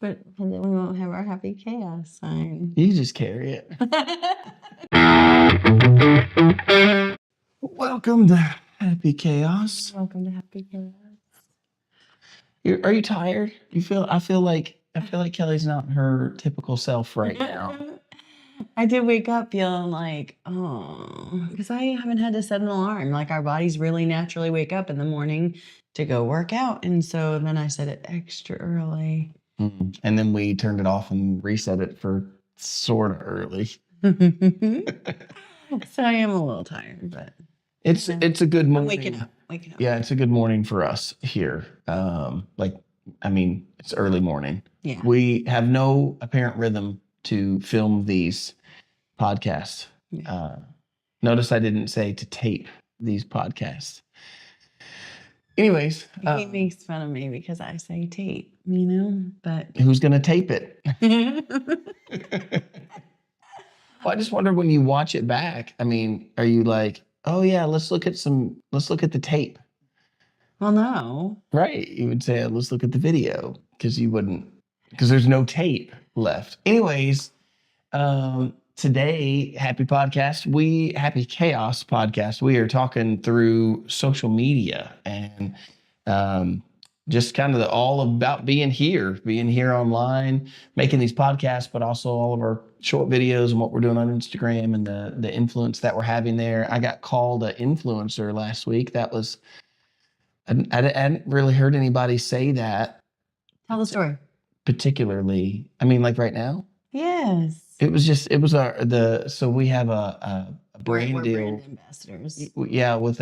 But then we won't have our happy chaos sign. You just carry it. Welcome to Happy Chaos. Welcome to happy chaos. Are you tired? I feel like Kelly's not her typical self right now. I did wake up feeling like, because I haven't had to set an alarm. Like our bodies really naturally wake up in the morning to go work out. And so then I set it extra early. And then we turned it off and reset it for sort of early. So I am a little tired, but it's a good morning. Waking up. Yeah, it's a good morning for us here. It's early morning. Yeah. We have no apparent rhythm to film these podcasts. Yeah. Notice I didn't say to tape these podcasts. Anyways. He makes fun of me because I say tape, but. Who's going to tape it? Well, I just wonder when you watch it back, are you like, oh yeah, let's look at the tape. Well, no. Right. You would say, let's look at the video because there's no tape left. Anyways, today, Happy Chaos podcast, we are talking through social media and just kind of all about being here online, making these podcasts, but also all of our short videos and what we're doing on Instagram and the influence that we're having there. I got called an influencer last week. That was, I hadn't really heard anybody say that. Tell the story. Particularly, like right now? Yes. So we have a brand deal. Brand ambassadors. Yeah, we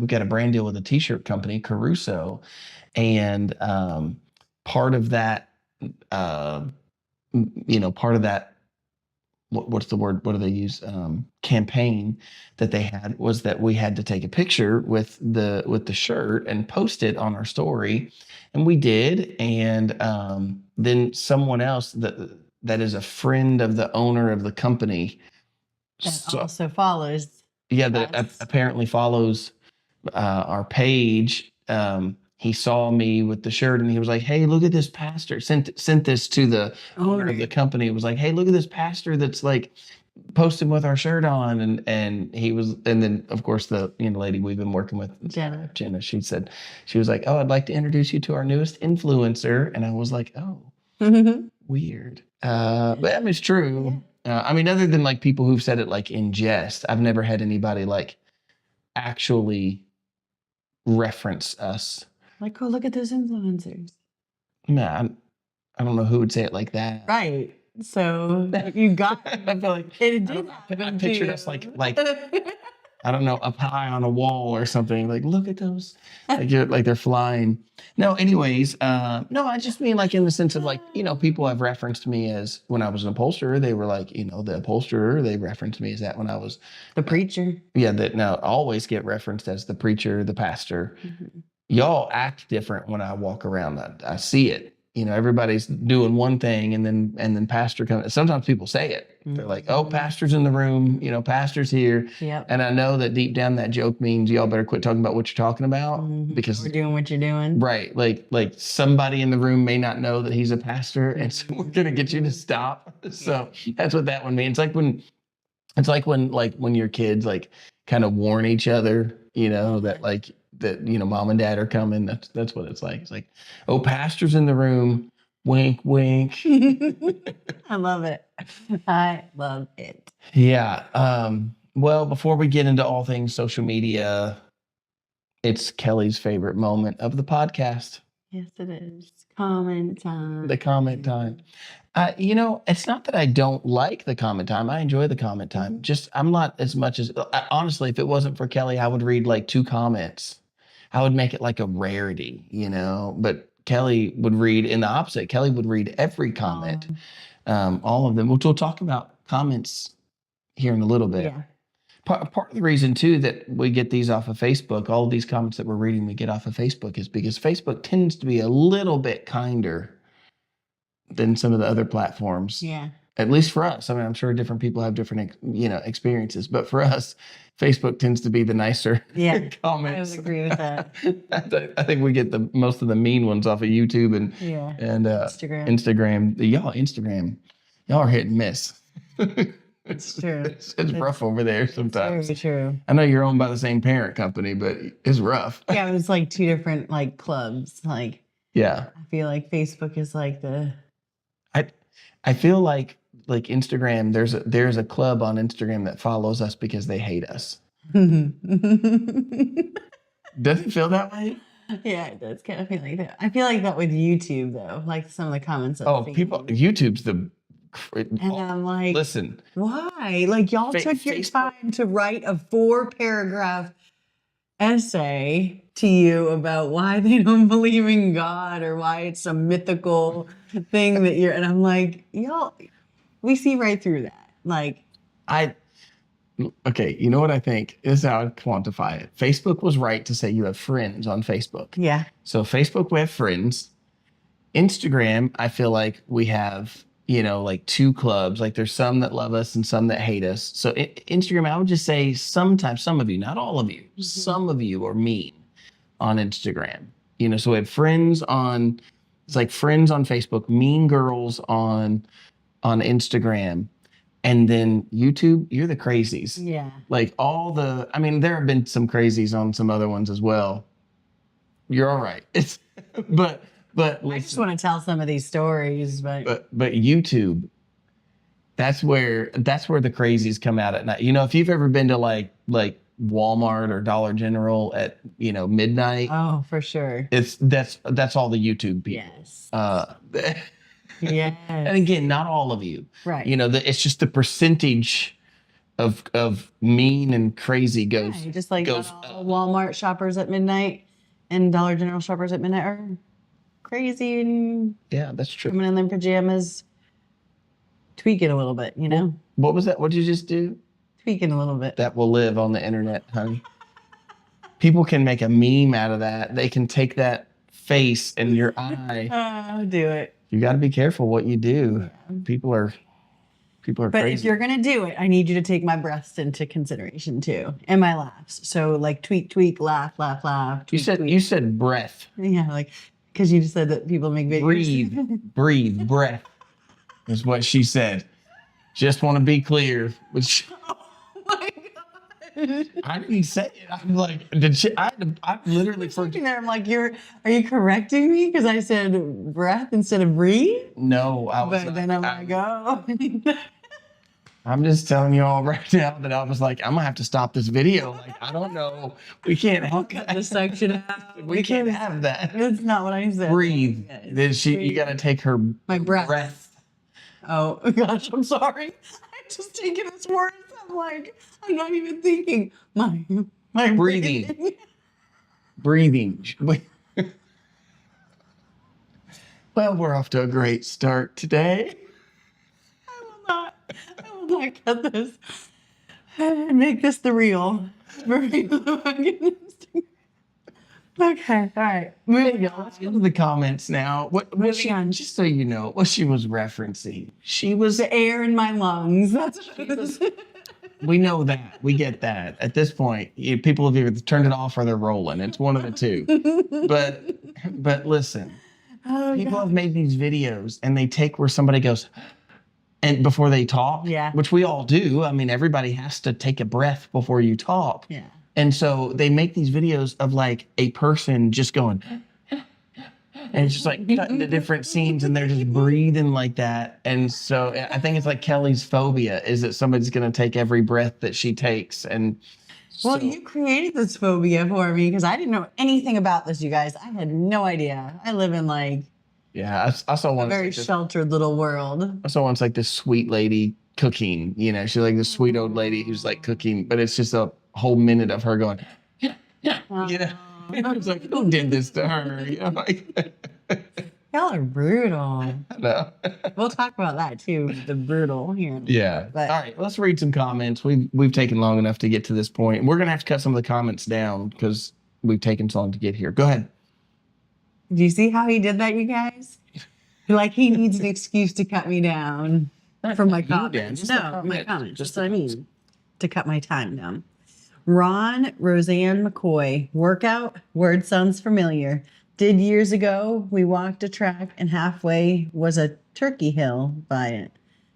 got a brand deal with a t-shirt company, Caruso, and part of that, what's the word? What do they use? Campaign that they had was that we had to take a picture with the shirt and post it on our story, and we did. And then someone else that is a friend of the owner of the company also follows. Yeah, that apparently follows our page. He saw me with the shirt and he was like, "Hey, look at this pastor." Sent this to the owner of the company. It was like, "Hey, look at this pastor that's like posting with our shirt on." And then of course the lady we've been working with, Jenna. She was like, "Oh, I'd like to introduce you to our newest influencer." And I was like, "Oh, weird." But it's true. Yeah. Other than like people who've said it like in jest, I've never had anybody like actually reference us. Like, oh, look at those influencers. Nah, I don't know who would say it like that. Right. So you got. I feel like it did happen. I pictured us like I don't know, up high on a wall or something. Like, look at those. Like they're flying. No, anyways, no, I just mean like in the sense of like, people have referenced me as when I was an upholsterer, they were like, the upholsterer, they referenced me as that when I was the preacher. Yeah, that now always get referenced as the preacher, the pastor. Mm-hmm. Y'all act different when I walk around. I see it. Everybody's doing one thing and then pastor comes. Sometimes people say it. Mm-hmm. They're like, "Oh, pastor's in the room, pastor's here." Yep. And I know that deep down that joke means y'all better quit talking about what you're talking about, because we're doing what you're doing. Right. Like somebody in the room may not know that he's a pastor, and so we're gonna get you to stop. So that's what that one means. It's like when your kids like kind of warn each other, that mom and dad are coming. That's what it's like. It's like, "Oh, pastor's in the room. Wink, wink." I love it. I love it. Yeah. Well, before we get into all things social media, it's Kelly's favorite moment of the podcast. Yes, it is. Comment time. The comment time. It's not that I don't like the comment time. I enjoy the comment time. Just I'm not as much as honestly, if it wasn't for Kelly, I would read like 2 comments. I would make it like a rarity, but Kelly would read in the opposite. Kelly would read every comment, all of them. We'll talk about comments here in a little bit. Yeah. Part of the reason too that we get these off of Facebook, all of these comments that we're reading we get off of Facebook, is because Facebook tends to be a little bit kinder than some of the other platforms. Yeah. At least for us. I mean, I'm sure different people have different, experiences, but for us, Facebook tends to be the nicer Yeah, I comments. would agree with that. I think we get the most of the mean ones off of YouTube and Yeah, Instagram. Instagram. Y'all are hit and miss. It's true. It's rough over there sometimes. Very true. I know you're owned by the same parent company, but it's rough. Yeah, it was like two different like clubs. Like, Yeah, I feel like Facebook is like the I feel like Instagram. There's a club on Instagram that follows us because they hate us. Does it feel that way? Yeah, it does kind of feel like that. I feel like that with YouTube though, like some of the comments. Oh, people, YouTube's the. And I'm like, Listen, why? Like y'all took your time to write a 4-paragraph essay to you about why they don't believe in God or why it's a mythical thing that you're. And I'm like, y'all, we see right through that. Like, okay, you know what I think? This is how I quantify it. Facebook was right to say you have friends on Facebook. yeah, So Facebook, we have friends. Instagram, I feel like we have, like two clubs. Like there's some that love us and some that hate us. So Instagram, I would just say sometimes, some of you, not all of you, some of you are mean on Instagram. So we have friends on, it's like friends on Facebook, mean girls on Instagram. And then YouTube, you're the crazies. yeah. Like there have been some crazies on some other ones as well. You're all right. But I just want to tell some of these stories, but YouTube, that's where the crazies come out at night. If you've ever been to like Walmart or Dollar General at midnight, oh, for sure. that's all the YouTube people. Yes. Yes. And again, not all of you. Right. It's just the percentage of mean and crazy goes. Right, just like goes not all Walmart shoppers at midnight and Dollar General shoppers at midnight are crazy and Yeah, that's true. coming in their pajamas, tweaking a little bit, What was that? What did you just do? Tweaking a little bit. That will live on the internet, honey. People can make a meme out of that. They can take that face and your eye. Oh, do it. You got to be careful what you do. Yeah. People are But crazy. if you're going to do it, I need you to take my breaths into consideration too. And my laughs. So like tweak, tweak, laugh, laugh, laugh. Tweak, tweak. You said breath. Yeah, like, because you just said that people make videos. Breathe, breath is what she said. Just want to be clear. Which Oh my God. I didn't say it. I'm like, I literally Looking there, I'm like, are you correcting me? Because I said breath instead of breathe? No, I was. But then I'm like, oh. I'm just telling you all right now that I was like, I'm gonna have to stop this video. Like, I don't know. We can't have Cut this section out. We can't have that. That's not what I said. Breathe. Then you gotta take her My breath. Oh gosh, I'm sorry. I just taken his words. I'm like, I'm not even thinking. My Breathing. Breathing. Well, we're off to a great start today. I will not cut this and make this the real. Okay, all right. Moving on. Let's go to the comments now. What she, just so you know, what she was referencing. She was. The air in my lungs. That's We know that. We get that. At this point, people have either turned it off or they're rolling. It's one of the two. But listen, people have made these videos and they take where somebody goes, and before they talk, Yeah. which we all do. I mean, everybody has to take a breath before you talk. Yeah. And so they make these videos of like a person just going, and it's just like cutting to different scenes and they're just breathing like that. And so I think it's like Kelly's phobia is that somebody's going to take every breath that she takes. And Well, so, you created this phobia for me because I didn't know anything about this, you guys. I had no idea. I live in like yeah, I saw a one. very sheltered little world. I saw once like this sweet lady cooking, she's like this sweet old lady who's like cooking, but it's just a whole minute of her going, yeah. I was like, who did this to her? Y'all are brutal. No. We'll talk about that too, the brutal here. Yeah. But All right, let's read some comments. We've taken long enough to get to this point. We're gonna have to cut some of the comments down because we've taken so long to get here. Go ahead. do you see how he did that, you guys? Like he needs an excuse to cut me down. from my You Dan, comments. just the No, my comments. Just That's what I mean. To cut my time down. Ron Roseanne McCoy, workout, word sounds familiar. Did years ago. We walked a track and halfway was a turkey hill by it.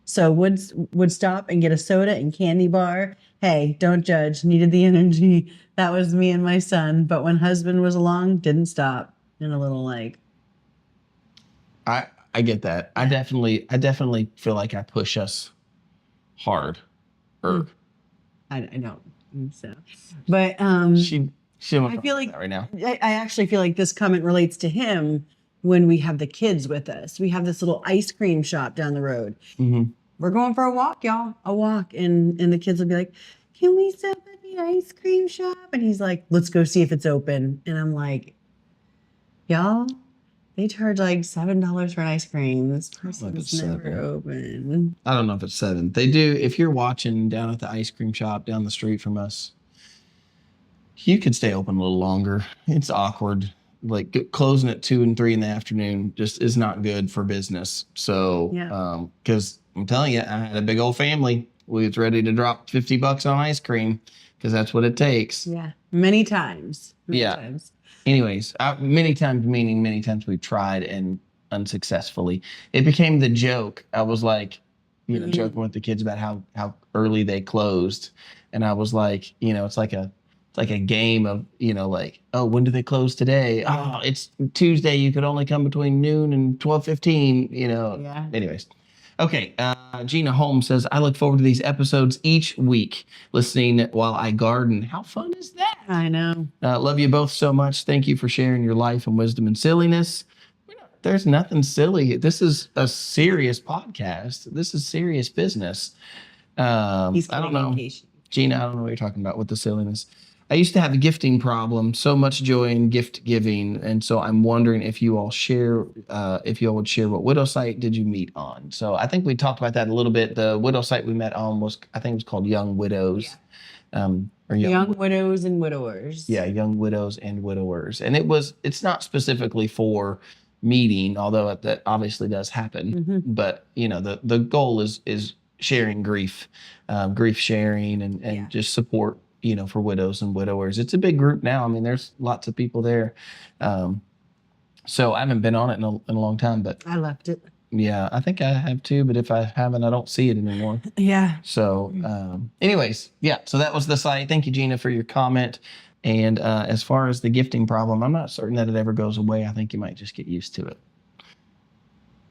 So would stop and get a soda and candy bar. Hey, don't judge. Needed the energy. That was me and my son. But when husband was along, didn't stop. And a little like, I get that. I definitely feel like I push us hard. I don't think so. But She I feel like right now. I actually feel like this comment relates to him when we have the kids with us. We have this little ice cream shop down the road. Mm-hmm. We're going for a walk, y'all. A walk. And the kids will be like, can we stop at the ice cream shop? And he's like, let's go see if it's open. And I'm like, y'all, they charge like $7 for an ice cream. This person's never open. I don't know if it's 7. They do. If you're watching down at the ice cream shop down the street from us, you could stay open a little longer. It's awkward. Like closing at 2 and 3 in the afternoon just is not good for business. So, because I'm telling you, I had a big old family. We was ready to drop $50 on ice cream because that's what it takes. Yeah, many times. Many Yeah. times. Anyways, many times, meaning many times we've tried and unsuccessfully. It became the joke. I was like, joking with the kids about how early they closed, and I was like, it's like a game of, like, oh, when do they close today? Oh, it's Tuesday. You could only come between noon and 12:15. Yeah. Anyways. Okay, Gina Holmes says, I look forward to these episodes each week, listening while I garden. How fun is that? I know. Love you both so much. Thank you for sharing your life and wisdom and silliness. There's nothing silly. This is a serious podcast. This is serious business. I don't know. Gina, I don't know what you're talking about with the silliness. I used to have a gifting problem, so much joy in gift giving, and so I'm wondering if you all would share what widow site did you meet on? So I think we talked about that a little bit. The widow site we met on I think it was called Young Widows. Yeah. Or Young Widows and Widowers. Yeah, Young Widows and Widowers. And it's not specifically for meeting, although that obviously does happen. Mm-hmm. But, the goal is sharing grief sharing and just support, for widows and widowers. It's a big group now. I mean, there's lots of people there. So I haven't been on it in a long time, but I left it. Yeah, I think I have too, but if I haven't, I don't see it anymore. Yeah. So anyways, so that was the site. Thank you, Gina, for your comment. And as far as the gifting problem, I'm not certain that it ever goes away. I think you might just get used to it.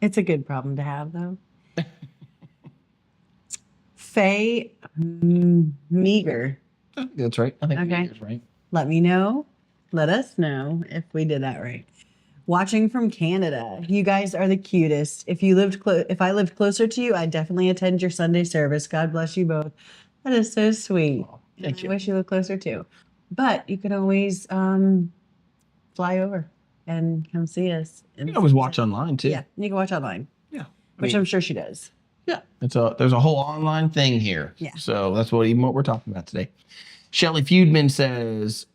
It's a good problem to have, though. Faye Meager. That's right. I think Okay. that's right. Let us know if we did that right. Watching from Canada. You guys are the cutest. If I lived closer to you, I'd definitely attend your Sunday service. God bless you both. That is so sweet. Oh, thank you. I wish you lived closer too. But you can always fly over and come see us. You can always watch online too. Yeah, you can watch online. Yeah. Which I'm sure she does. Yeah. There's a whole online thing here. Yeah. So that's what we're talking about today. Shelley Feudman says,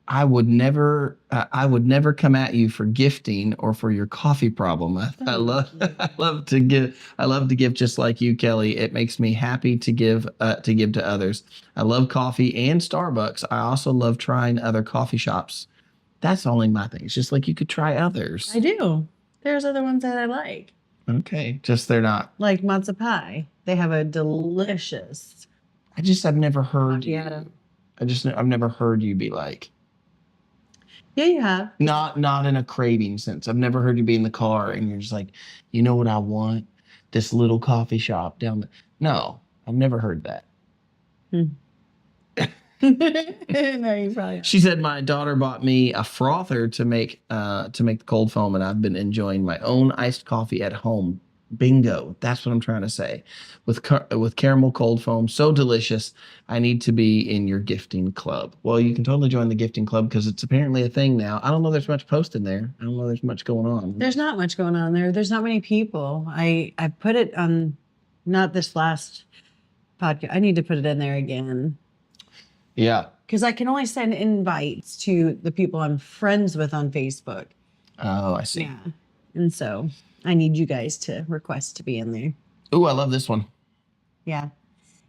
I would never come at you for gifting or for your coffee problem. I love to give just like you, Kelly. It makes me happy to give to others. I love coffee and Starbucks. I also love trying other coffee shops. That's only my thing. It's just like you could try others. I do. There's other ones that I like. Okay. Just they're not. Like matzo pie. They have a delicious. I've never heard macchiato. I've never heard you be like. Yeah, you have. Not in a craving sense. I've never heard you be in the car and you're just like, you know what I want? This little coffee shop down there. No, I've never heard that. No, you probably have. She said my daughter bought me a frother to make the cold foam, and I've been enjoying my own iced coffee at home. Bingo. That's what I'm trying to say. With caramel cold foam, so delicious. I need to be in your gifting club. Well, you can totally join the gifting club because it's apparently a thing now. I don't know there's much posted there. I don't know there's much going on. There's not much going on there. There's not many people. I put it on, not this last podcast. I need to put it in there again. Yeah. Because I can only send invites to the people I'm friends with on Facebook. Oh, I see. Yeah. And so I need you guys to request to be in there. Ooh, I love this one. Yeah.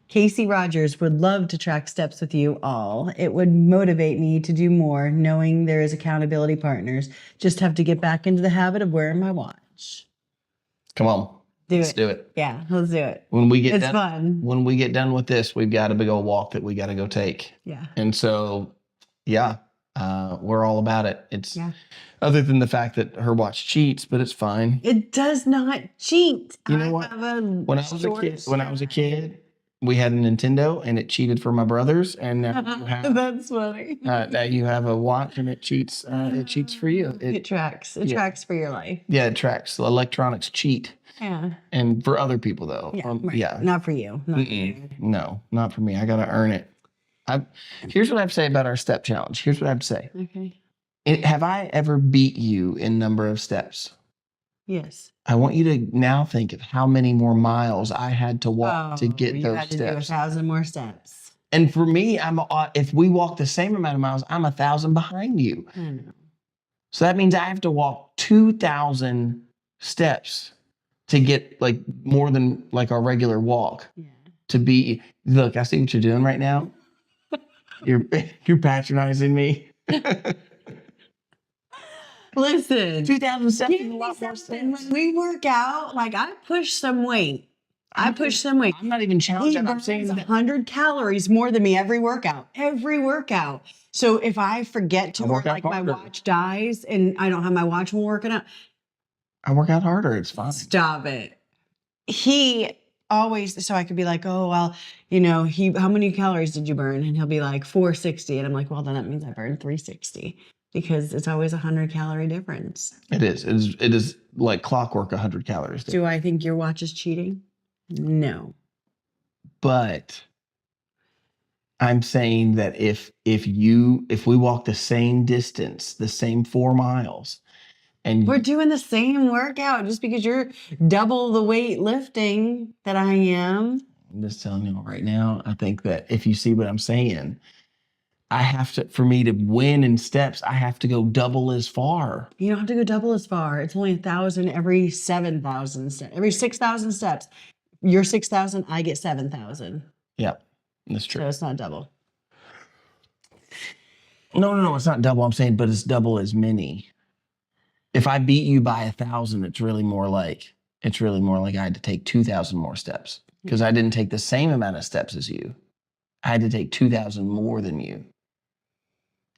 Casey Rogers would love to track steps with you all. It would motivate me to do more, knowing there is accountability partners. Just have to get back into the habit of wearing my watch. Come on. Let's do it. Yeah, let's do it. When we get It's done, fun. when we get done with this, we've got a big old walk that we got to go take. Yeah. And so, yeah, we're all about it. It's Yeah. other than the fact that her watch cheats, but it's fine. It does not cheat. You know what? When I was a kid, we had a Nintendo and it cheated for my brothers, and now you have, That's funny. now you have a watch and it cheats. It cheats for you. It tracks. It tracks for your life. Yeah, it tracks. Electronics cheat, Yeah. and for other people though. Yeah. Right. Yeah. Not for you. Not for you. No, not for me. I got to earn it. Here's what I have to say about our step challenge. Here's what I have to say. Okay. Have I ever beat you in number of steps? Yes. I want you to now think of how many more miles I had to walk to get you those had to steps. do 1,000 more steps. And for me, if we walk the same amount of miles, I'm 1,000 behind you. I know. So that means I have to walk 2,000 steps to get like more than like our regular walk Yeah. to be. Look, I see what you're doing right now. You're patronizing me. Listen. 2,000 steps is Give a me lot more something. steps. When we work out, like I push some weight. I'm not even He challenging. I'm saying burns that 100 calories more than me every workout. Every workout. So if I forget to I work, work out like my harder. watch dies and I don't have my watch when we're working out, I work out harder. It's fine. stop it. He always, so I could be like, oh, well, how many calories did you burn? And he'll be like 460. And I'm like, well, then that means I burned 360 because it's always 100-calorie difference. It is. It is like clockwork. 100 calories. Do I think your watch is cheating? No. But I'm saying that if we walk the same distance, the same 4 miles, and We're doing the same workout just because you're double the weight lifting that I am. I'm just telling you right now, I think that if you see what I'm saying, for me to win in steps, I have to go double as far. You don't have to go double as far. It's only 1,000 every 7,000 steps. Every 6,000 steps. You're 6,000, I get 7,000. Yeah, that's true. So it's not double. No, it's not double. I'm saying, but it's double as many. If I beat you by 1,000, it's really more like I had to take 2,000 more steps because I didn't take the same amount of steps as you. I had to take 2,000 more than you.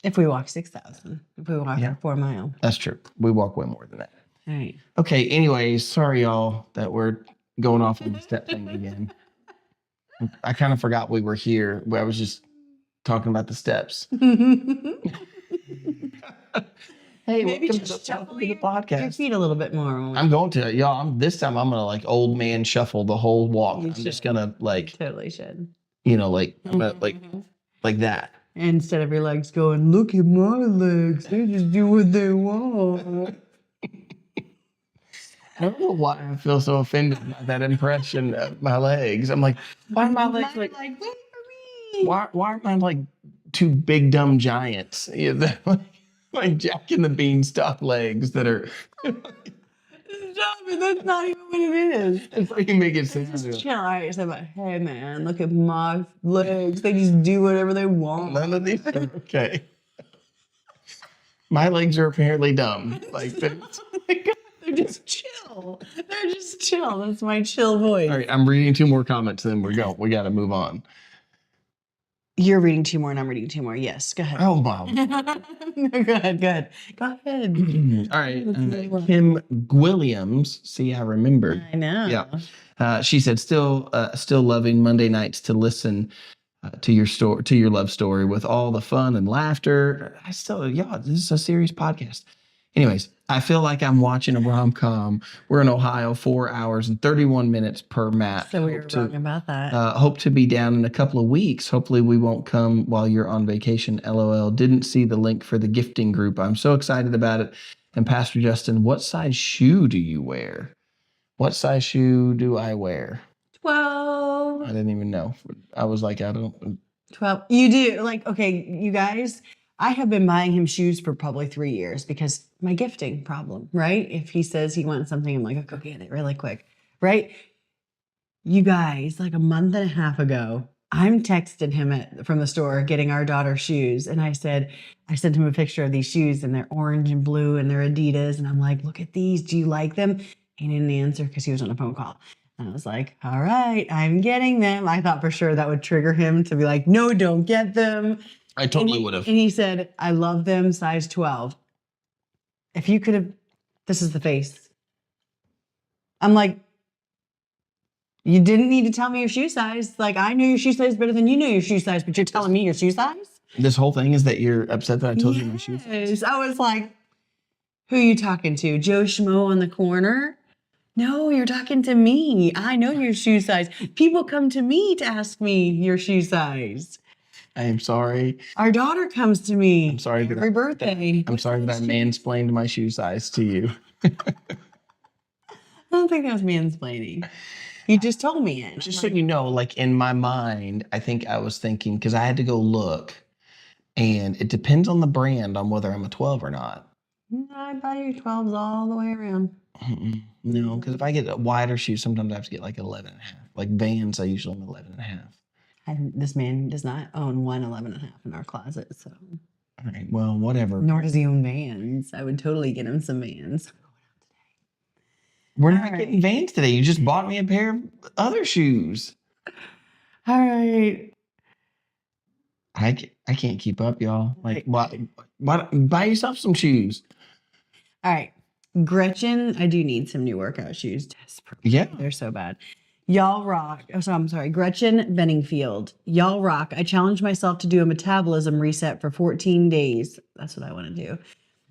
If we walk 6,000. If we walk 4 miles. That's true. We walk way more than that. All right. Okay. Anyways, sorry y'all that we're going off on the step thing again. I kind of forgot we were here. I was just talking about the steps. Hey, Maybe welcome just to shuffle the your podcast. feet a little bit more. I'm going to, y'all. This time I'm gonna like old man shuffle the whole walk. You I'm just should. gonna You totally should. I'm gonna like that. Instead of your legs going, look at my legs. They just do what they want. I don't know why I feel so offended by that impression of my legs. I'm like, why are my legs like? wait for me. Why are mine like two big dumb giants? Like Jack and the Beanstalk legs that are. Stop it. That's not even what it is. It's like you make it sound. Just chill out. It's about, hey man, look at my legs. They just do whatever they want. None of these are okay. My legs are apparently dumb. Like, Oh my God, they're just chill. They're just chill. That's my chill voice. all right, I'm reading 2 more comments, then we got to move on. You're reading 2 more and I'm reading 2 more. Yes, go ahead. Oh, wow. No, go ahead. Go ahead. All right, Kim Williams. See, I remembered. I know. Yeah. She said, still loving Monday nights to listen to your love story with all the fun and laughter. This is a serious podcast. Anyways, I feel like I'm watching a rom-com. We're in Ohio, 4 hours and 31 minutes per map. So we were wrong about that. Hope to be down in a couple of weeks. Hopefully we won't come while you're on vacation. LOL. Didn't see the link for the gifting group. I'm so excited about it. And Pastor Justin, what size shoe do you wear? What size shoe do I wear? 12. I didn't even know. I was like, I don't. 12. You do. Like, okay, you guys, I have been buying him shoes for probably 3 years because my gifting problem, right? If he says he wants something, I'm like, I'll go get it really quick, right? You guys, like a month and a half ago, I'm texting him from the store getting our daughter shoes. And I sent him a picture of these shoes and they're orange and blue and they're Adidas. And I'm like, look at these. Do you like them? He didn't answer because he was on a phone call. And I was like, all right, I'm getting them. I thought for sure that would trigger him to be like, no, don't get them. I totally would have. And he said, I love them, size 12. If you could have, this is the face. I'm like, you didn't need to tell me your shoe size. Like, I knew your shoe size better than you knew your shoe size, but you're telling me your shoe size? This whole thing is that you're upset that I told you my shoe size. Yes. I was like, who are you talking to? Joe Schmo on the corner? No, you're talking to me. I know your shoe size. People come to me to ask me your shoe size. I am sorry. Our daughter comes to me. I'm sorry that every birthday. I'm sorry that I mansplained my shoe size to you. I don't think that was mansplaining. You just told me it. Just so you know, like in my mind, I think I was thinking, because I had to go look, and it depends on the brand on whether I'm a 12 or not. I buy your 12s all the way around. No, because if I get a wider shoe, sometimes I have to get like 11 and a half. Like Vans, I usually am 11 and a half. This man does not own one 11 and a half in our closet, so. All right, well, whatever. Nor does he own Vans. I would totally get him some Vans. We're not getting Vans today. You just bought me a pair of other shoes. All right. I can't keep up, y'all. Like, what? Buy yourself some shoes. All right. Gretchen, I do need some new workout shoes. Desperately. Yeah. They're so bad. Y'all rock. Oh, so I'm sorry. Gretchen Benningfield. Y'all rock. I challenged myself to do a metabolism reset for 14 days. That's what I want to do.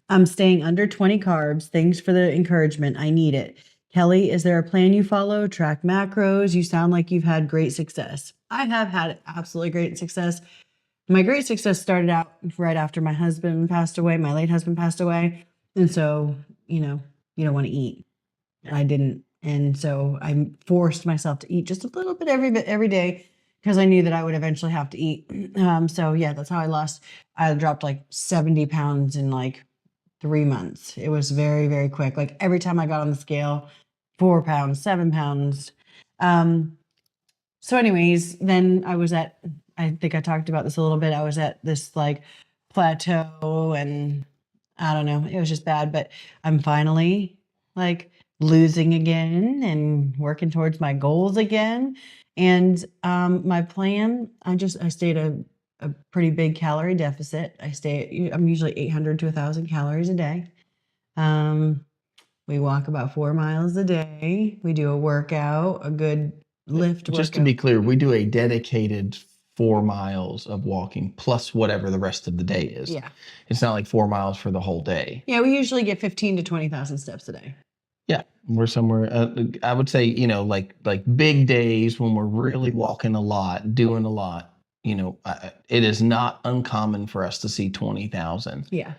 I'm staying under 20 carbs. Thanks for the encouragement. I need it. Kelly, is there a plan you follow? Track macros? You sound like you've had great success. I have had absolutely great success. My great success started out right after my husband passed away. My late husband passed away. And so, you don't want to eat. I didn't. And so I forced myself to eat just a little bit every day because I knew that I would eventually have to eat. So yeah, that's how I dropped like 70 pounds in like 3 months. It was very, very quick. Like every time I got on the scale, 4 pounds, 7 pounds. So anyways, then I think I talked about this a little bit. I was at this like plateau and I don't know, it was just bad, but I'm finally like losing again and working towards my goals again. And my plan, I stayed a pretty big calorie deficit. I'm usually 800 to 1,000 calories a day. We walk about 4 miles a day. We do a workout, a good lift workout. Just to be clear, we do a dedicated 4 miles of walking plus whatever the rest of the day is. Yeah. It's not like 4 miles for the whole day. Yeah, we usually get 15 to 20,000 steps a day. Yeah, we're somewhere. I would say, like big days when we're really walking a lot, doing a lot. It is not uncommon for us to see 20,000. Yeah.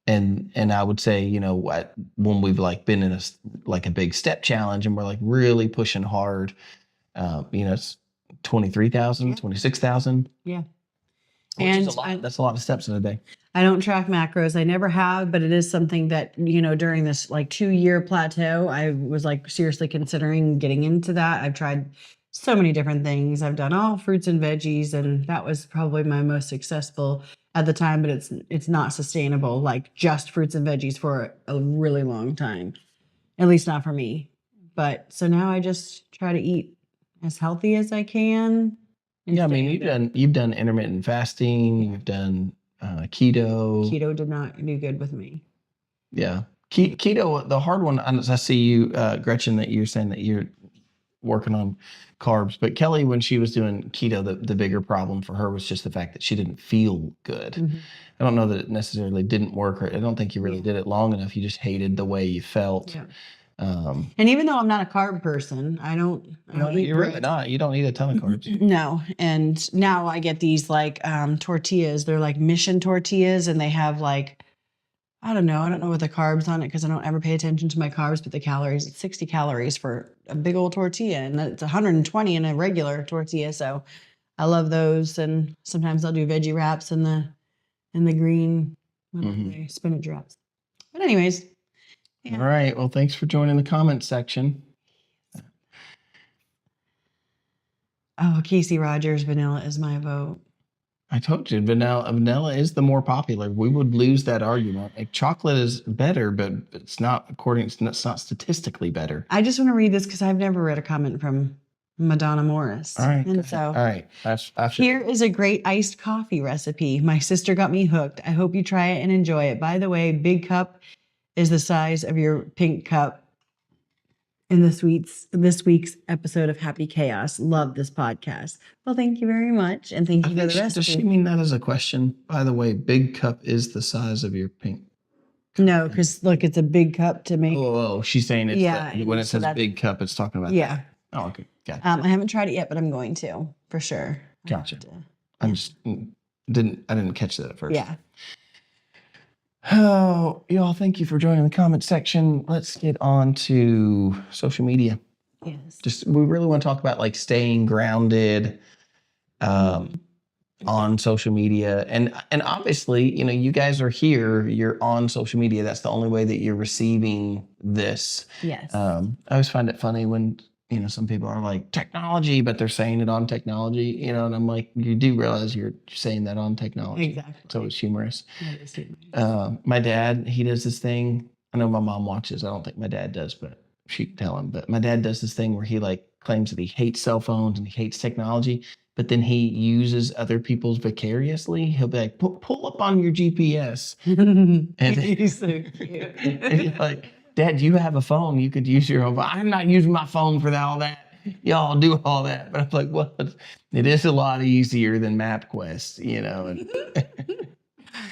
And I would say, when we've like been in a big step challenge and we're like really pushing hard, it's 23,000, 26,000. Yeah. And that's a lot of steps in a day. I don't track macros. I never have, but it is something that, during this like 2-year plateau, I was like seriously considering getting into that. I've tried so many different things. I've done all fruits and veggies, and that was probably my most successful at the time, but it's not sustainable, like just fruits and veggies for a really long time, at least not for me. But so now I just try to eat as healthy as I can. Yeah, I mean, you've done intermittent fasting, you've done keto. Keto did not do good with me. Yeah. Keto, the hard one, I see you, Gretchen, that you're saying that you're working on carbs. But Kelly, when she was doing keto, the bigger problem for her was just the fact that she didn't feel good. Mm-hmm. I don't know that it necessarily didn't work, or I don't think you really did it long enough. You just hated the way you felt. Yeah. And even though I'm not a carb person, I don't eat you're really not. You don't eat a ton of carbs. No. And now I get these like tortillas. They're like Mission tortillas, and they have like, I don't know what the carbs on it because I don't ever pay attention to my carbs, but the calories, it's 60 calories for a big old tortilla, and it's 120 in a regular tortilla. So I love those. And sometimes I'll do veggie wraps in the green spinach wraps. But anyways. Yeah. All right. Well, thanks for joining the comment section. Oh, Casey Rogers vanilla is my vote. I told you, vanilla is the more popular. We would lose that argument. Like, chocolate is better, but it's not it's not statistically better. I just want to read this because I've never read a comment from Madonna Morris. All right. And so, all right. here is a great iced coffee recipe. My sister got me hooked. I hope you try it and enjoy it. By the way, big cup is the size of your pink cup in this week's episode of Happy Chaos. Love this podcast. Well, thank you very much. And thank you for the recipe. Does she mean that as a question? By the way, big cup is the size of your pink. No, because look, it's a big cup to make. Oh, she's saying it's when it says big cup, it's talking about yeah. that. Oh, okay. Gotcha. I haven't tried it yet, but I'm going to for sure. Gotcha. I didn't catch that at first. Yeah. Oh, y'all, thank you for joining the comment section. Let's get on to social media. Yes. We really want to talk about like staying grounded on social media. And obviously, you guys are here, you're on social media. That's the only way that you're receiving this. Yes. I always find it funny when, some people are like technology, but they're saying it on technology, and I'm like, you do realize you're saying that on technology. Exactly. So it's humorous. That is humorous. My dad, he does this thing. I know my mom watches. I don't think my dad does, but she can tell him. But my dad does this thing where he like claims that he hates cell phones and he hates technology, but then he uses other people's vicariously. He'll be like, pull up on your GPS. And He's so cute. and you're like, Dad, you have a phone. You could use your own phone. I'm not using my phone for all that. Y'all do all that. But I'm like, well, it is a lot easier than MapQuest,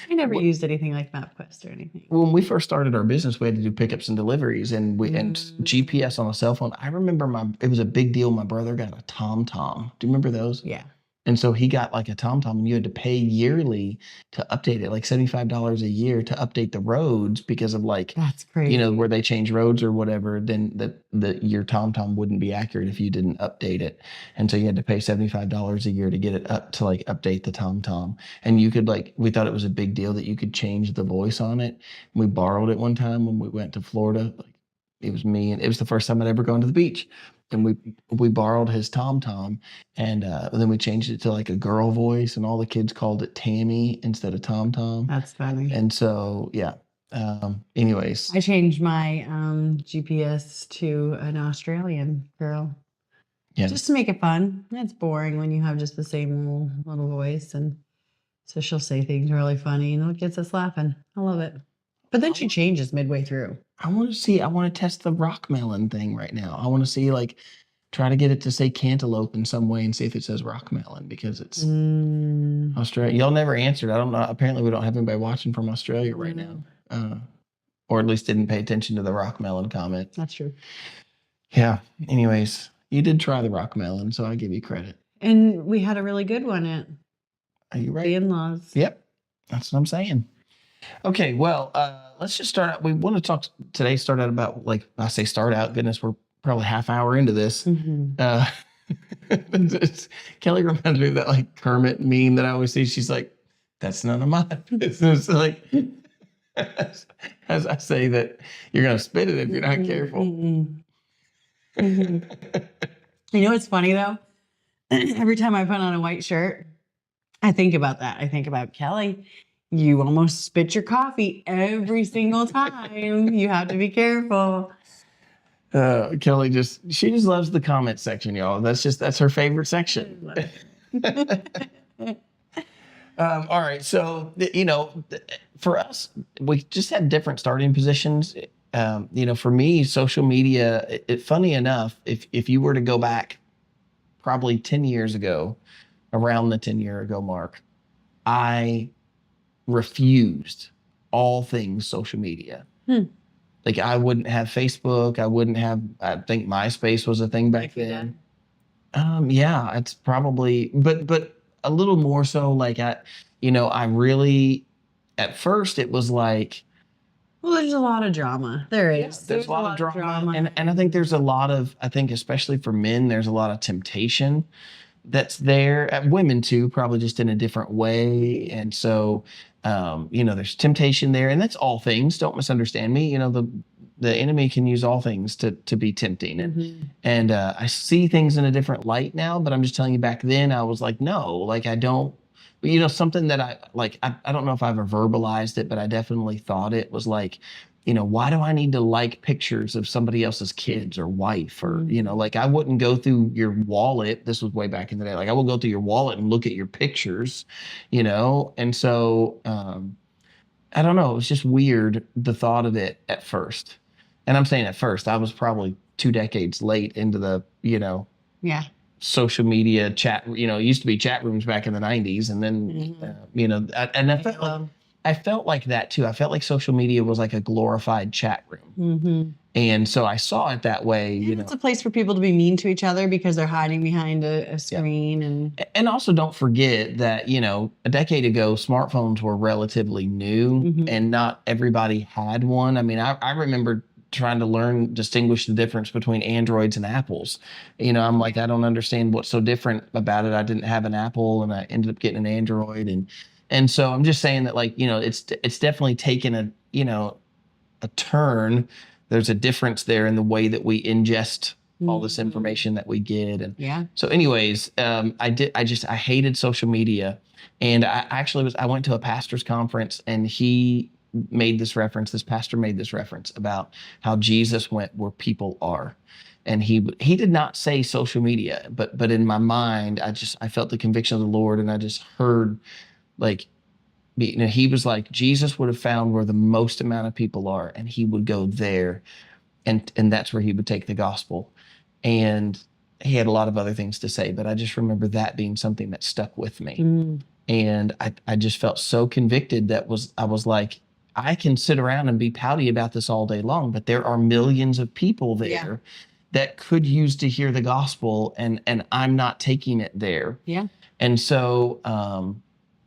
I never used anything like MapQuest or anything. When we first started our business, we had to do pickups and deliveries, and GPS on a cell phone. I remember it was a big deal. My brother got a TomTom. Do you remember those? Yeah. And so he got like a TomTom, and you had to pay yearly to update it, like $75 a year to update the roads because of like, that's crazy. Where they change roads or whatever. Then your TomTom wouldn't be accurate if you didn't update it, and so you had to pay $75 a year to get it up to like update the TomTom. And you could we thought it was a big deal that you could change the voice on it. We borrowed it one time when we went to Florida. It was me, and it was the first time I'd ever gone to the beach. And we borrowed his TomTom, and then we changed it to like a girl voice, and all the kids called it Tammy instead of TomTom. That's funny. And so, yeah. Anyways, I changed my GPS to an Australian girl. Yeah. Just to make it fun. It's boring when you have just the same little voice, and so she'll say things really funny, and it gets us laughing. I love it. But then she changes midway through. I want to test the rock melon thing right now. I want to see try to get it to say cantaloupe in some way and see if it says rock melon because it's Australia. Y'all never answered. I don't know. Apparently we don't have anybody watching from Australia right now. Or at least didn't pay attention to the rock melon comment. That's true. Yeah. Anyways, you did try the rock melon, so I give you credit. And we had a really good one at Are you right? the in-laws. Yep. That's what I'm saying. Okay, well, let's just start out. We want to start out about goodness, we're probably half hour into this. Mm-hmm. Kelly reminds me of that Kermit meme that I always see. She's like, that's none of my business. As I say that you're going to spit it if you're not careful. You know what's funny though? Every time I put on a white shirt, I think about that. I think about Kelly. You almost spit your coffee every single time. You have to be careful. Kelly she just loves the comment section, y'all. That's her favorite section. All right. So, for us, we just had different starting positions. For me, social media, funny enough, if you were to go back probably 10 years ago, around the 10-year ago mark, I refused all things social media. I wouldn't have Facebook. I think MySpace was a thing back then. Yeah, it's probably, but a little more so I really, at first it was like, well, there's a lot of drama. There is. Yeah, there's a lot of drama. And I think there's a lot of, especially for men, there's a lot of temptation that's there. At women too, probably just in a different way. And so, there's temptation there, and that's all things. Don't misunderstand me. the enemy can use all things to be tempting. Mhm. And I see things in a different light now, but I'm just telling you, back then I was like, no, like I don't, something that I don't know if I ever verbalized it, but I definitely thought it was like, why do I need to like pictures of somebody else's kids or wife, or, like I wouldn't go through your wallet. This was way back in the day. Like I would go through your wallet and look at your pictures, And so, I don't know. It was just weird, the thought of it at first. And I'm saying at first, I was probably 2 decades late into the, Yeah. social media chat. It used to be chat rooms back in the 90s. And then, and I felt like that too. I felt like social media was like a glorified chat room. Mm-hmm. And so I saw it that way. It's a place for people to be mean to each other because they're hiding behind a screen. And also don't forget that, a decade ago, smartphones were relatively new and not everybody had one. I mean, I remember trying to distinguish the difference between Androids and Apples. I'm like, I don't understand what's so different about it. I didn't have an Apple and I ended up getting an Android. And so I'm just saying that, like, it's definitely taken a turn. There's a difference there in the way that we ingest all this information that we get. And so anyways, I hated social media. And I went to a pastor's conference, and this pastor made this reference about how Jesus went where people are. And he did not say social media, but in my mind, I felt the conviction of the Lord, and I just heard, like, he was like, Jesus would have found where the most amount of people are, and he would go there, and that's where he would take the gospel. And he had a lot of other things to say, but I just remember that being something that stuck with me. And I just felt so convicted I was like, I can sit around and be pouty about this all day long, but there are millions of people there that could use to hear the gospel, and I'm not taking it there. Yeah. And so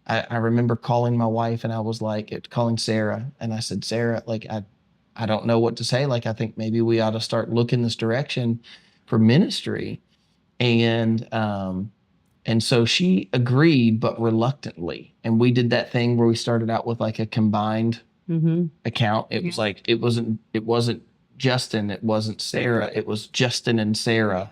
I remember calling my wife, and I was like, calling Sarah, and I said, Sarah, like, I don't know what to say. Like, I think maybe we ought to start looking this direction for ministry. And so she agreed, but reluctantly. And we did that thing where we started out with like a combined account. It was like, it wasn't Justin, it wasn't Sarah, it was Justin and Sarah.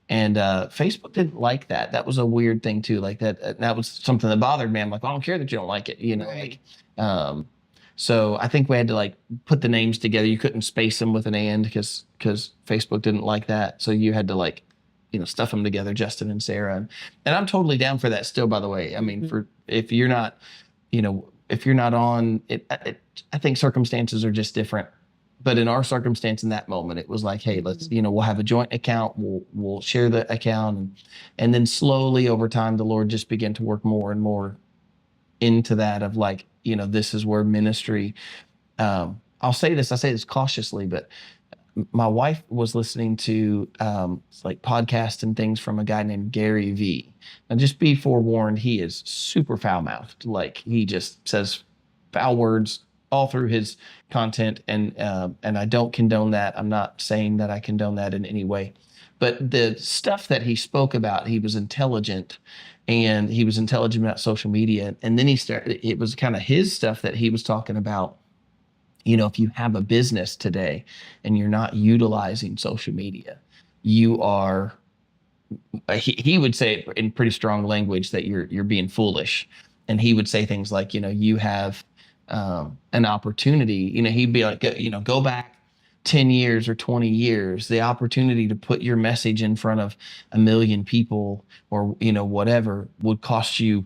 And Facebook didn't like that. That was a weird thing too. Like that was something that bothered me. I'm like, I don't care that you don't like it, Right. like, so I think we had to like put the names together. You couldn't space them with an and because Facebook didn't like that. So you had to like, stuff them together, Justin and Sarah. And I'm totally down for that still, by the way. I mean, if you're not on it, I think circumstances are just different. But in our circumstance in that moment, it was like, hey, let's, we'll have a joint account. We'll share the account. And then slowly over time, the Lord just began to work more and more into that of like, this is where ministry, I say this cautiously, but my wife was listening to like podcasts and things from a guy named Gary Vee. And just be forewarned, he is super foul-mouthed. Like, he just says foul words all through his content, and I don't condone that. I'm not saying that I condone that in any way, but the stuff that he spoke about, he was intelligent, and he was intelligent about social media. And then it was kind of his stuff that he was talking about. If you have a business today and you're not utilizing social media, you are, he would say it in pretty strong language that you're being foolish. And he would say things like, you have an opportunity, he'd be like, go back 10 years or 20 years, the opportunity to put your message in front of 1 million people or, whatever would cost you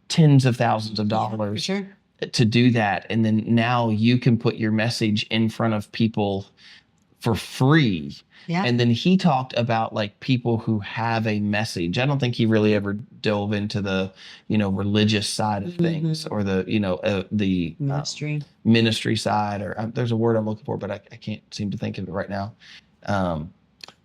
tens of thousands of dollars. Yeah, for sure. To do that. And then now you can put your message in front of people for free. Yeah. And then he talked about like people who have a message. I don't think he really ever dove into the, religious side of things or the, the ministry side, or there's a word I'm looking for, but I can't seem to think of it right now.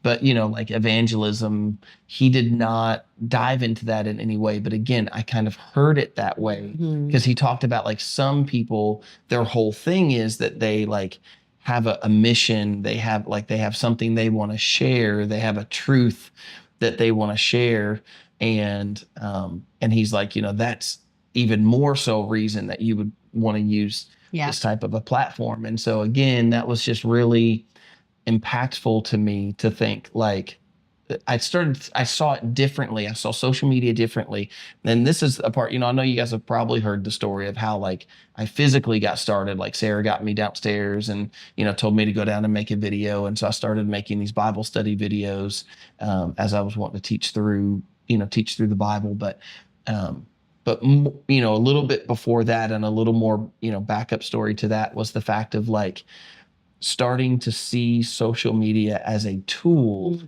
But, like evangelism, he did not dive into that in any way. But again, I kind of heard it that way because he talked about like some people, their whole thing is that they like have a mission. They have something they want to share. They have a truth that they want to share. And he's like, that's even more so reason that you would want to use Yeah. this type of a platform. And so again, that was just really impactful to me to think like I saw it differently. I saw social media differently. And this is a part, I know you guys have probably heard the story of how like I physically got started. Like Sarah got me downstairs and, told me to go down and make a video. And so I started making these Bible study videos as I was wanting to teach through the Bible. But a little bit before that and a little more, backup story to that was the fact of like, starting to see social media as a tool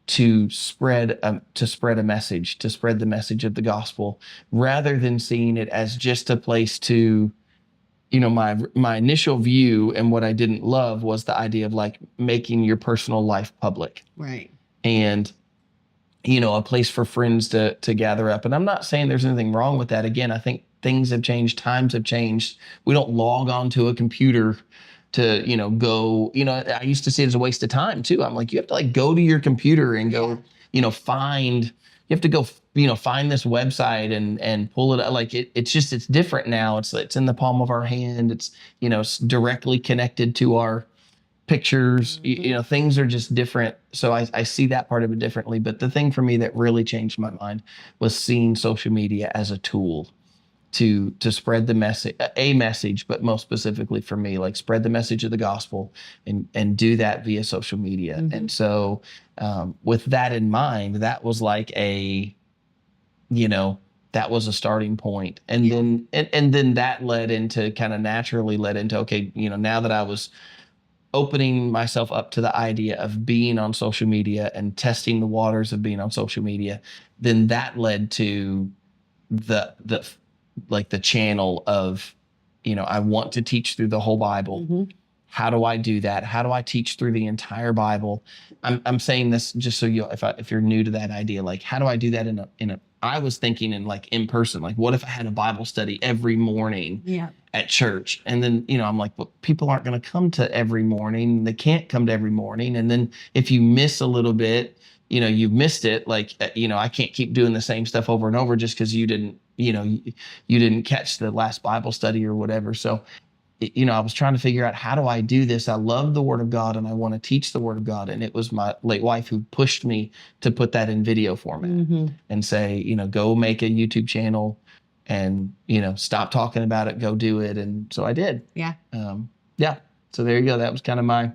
to spread a message, to spread the message of the gospel, rather than seeing it as just a place to, my initial view and what I didn't love was the idea of like making your personal life public. Right. And a place for friends to gather up. And I'm not saying there's anything wrong with that. Again, I think things have changed, times have changed. We don't log onto a computer to, go, I used to see it as a waste of time too. I'm like, you have to like go to your computer and go, you have to go, find this website and pull it up. Like it's different now. It's in the palm of our hand. It's, it's directly connected to our pictures, things are just different. So I see that part of it differently. But the thing for me that really changed my mind was seeing social media as a tool to spread the message, but most specifically for me, like spread the message of the gospel and do that via social media. And so with that in mind, that was like that was a starting point. And then and then that naturally led into, okay, now that I was opening myself up to the idea of being on social media and testing the waters of being on social media, then that led to the channel of, I want to teach through the whole Bible. How do I do that? How do I teach through the entire Bible? I'm saying this just so if you're new to that idea, like how do I do that I was thinking in person, like what if I had a Bible study every morning at church? And then, I'm like, well, people aren't going to come to every morning. They can't come to every morning. And then if you miss a little bit, you've missed it. Like, I can't keep doing the same stuff over and over just because you didn't catch the last Bible study or whatever. So, I was trying to figure out, how do I do this? I love the Word of God and I want to teach the Word of God. And it was my late wife who pushed me to put that in video format and say, go make a YouTube channel and, stop talking about it, go do it. And so I did. Yeah. So there you go. That was kind of my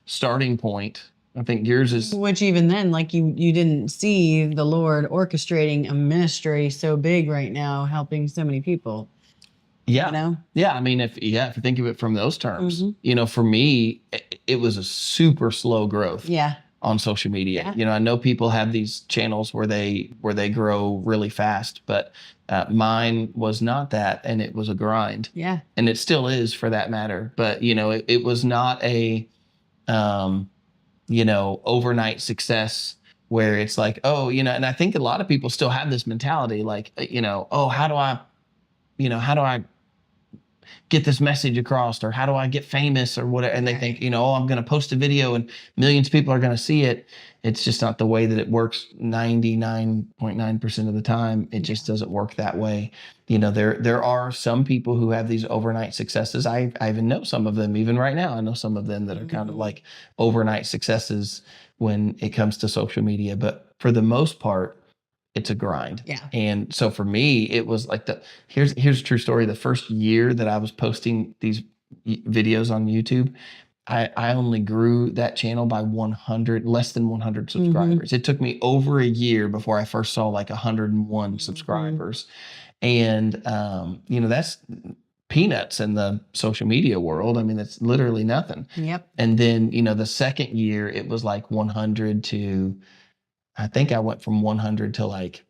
starting point. I think yours is. Which even then, like you didn't see the Lord orchestrating a ministry so big right now, helping so many people. Yeah. Yeah. I mean, if you think of it from those terms, for me, it was a super slow growth. Yeah. On social media. I know people have these channels where they grow really fast, but mine was not that, and it was a grind. Yeah. And it still is, for that matter. But it was not a overnight success where it's like, oh, and I think a lot of people still have this mentality, like, oh, how do I get this message across, or how do I get famous or whatever? And they think, oh, I'm going to post a video and millions of people are going to see it. It's just not the way that it works 99.9% of the time. It just doesn't work that way. There are some people who have these overnight successes. I even know some of them, even right now. I know some of them that are kind of like overnight successes when it comes to social media. But for the most part, it's a grind. Yeah. And so for me, it was like here's a true story. The first year that I was posting these videos on YouTube, I only grew that channel by less than 100 subscribers. It took me over a year before I first saw like 101 subscribers. And, that's peanuts in the social media world. I mean, it's literally nothing. Yep. And then, the second year it was like 100 to, I think I went from 100 to like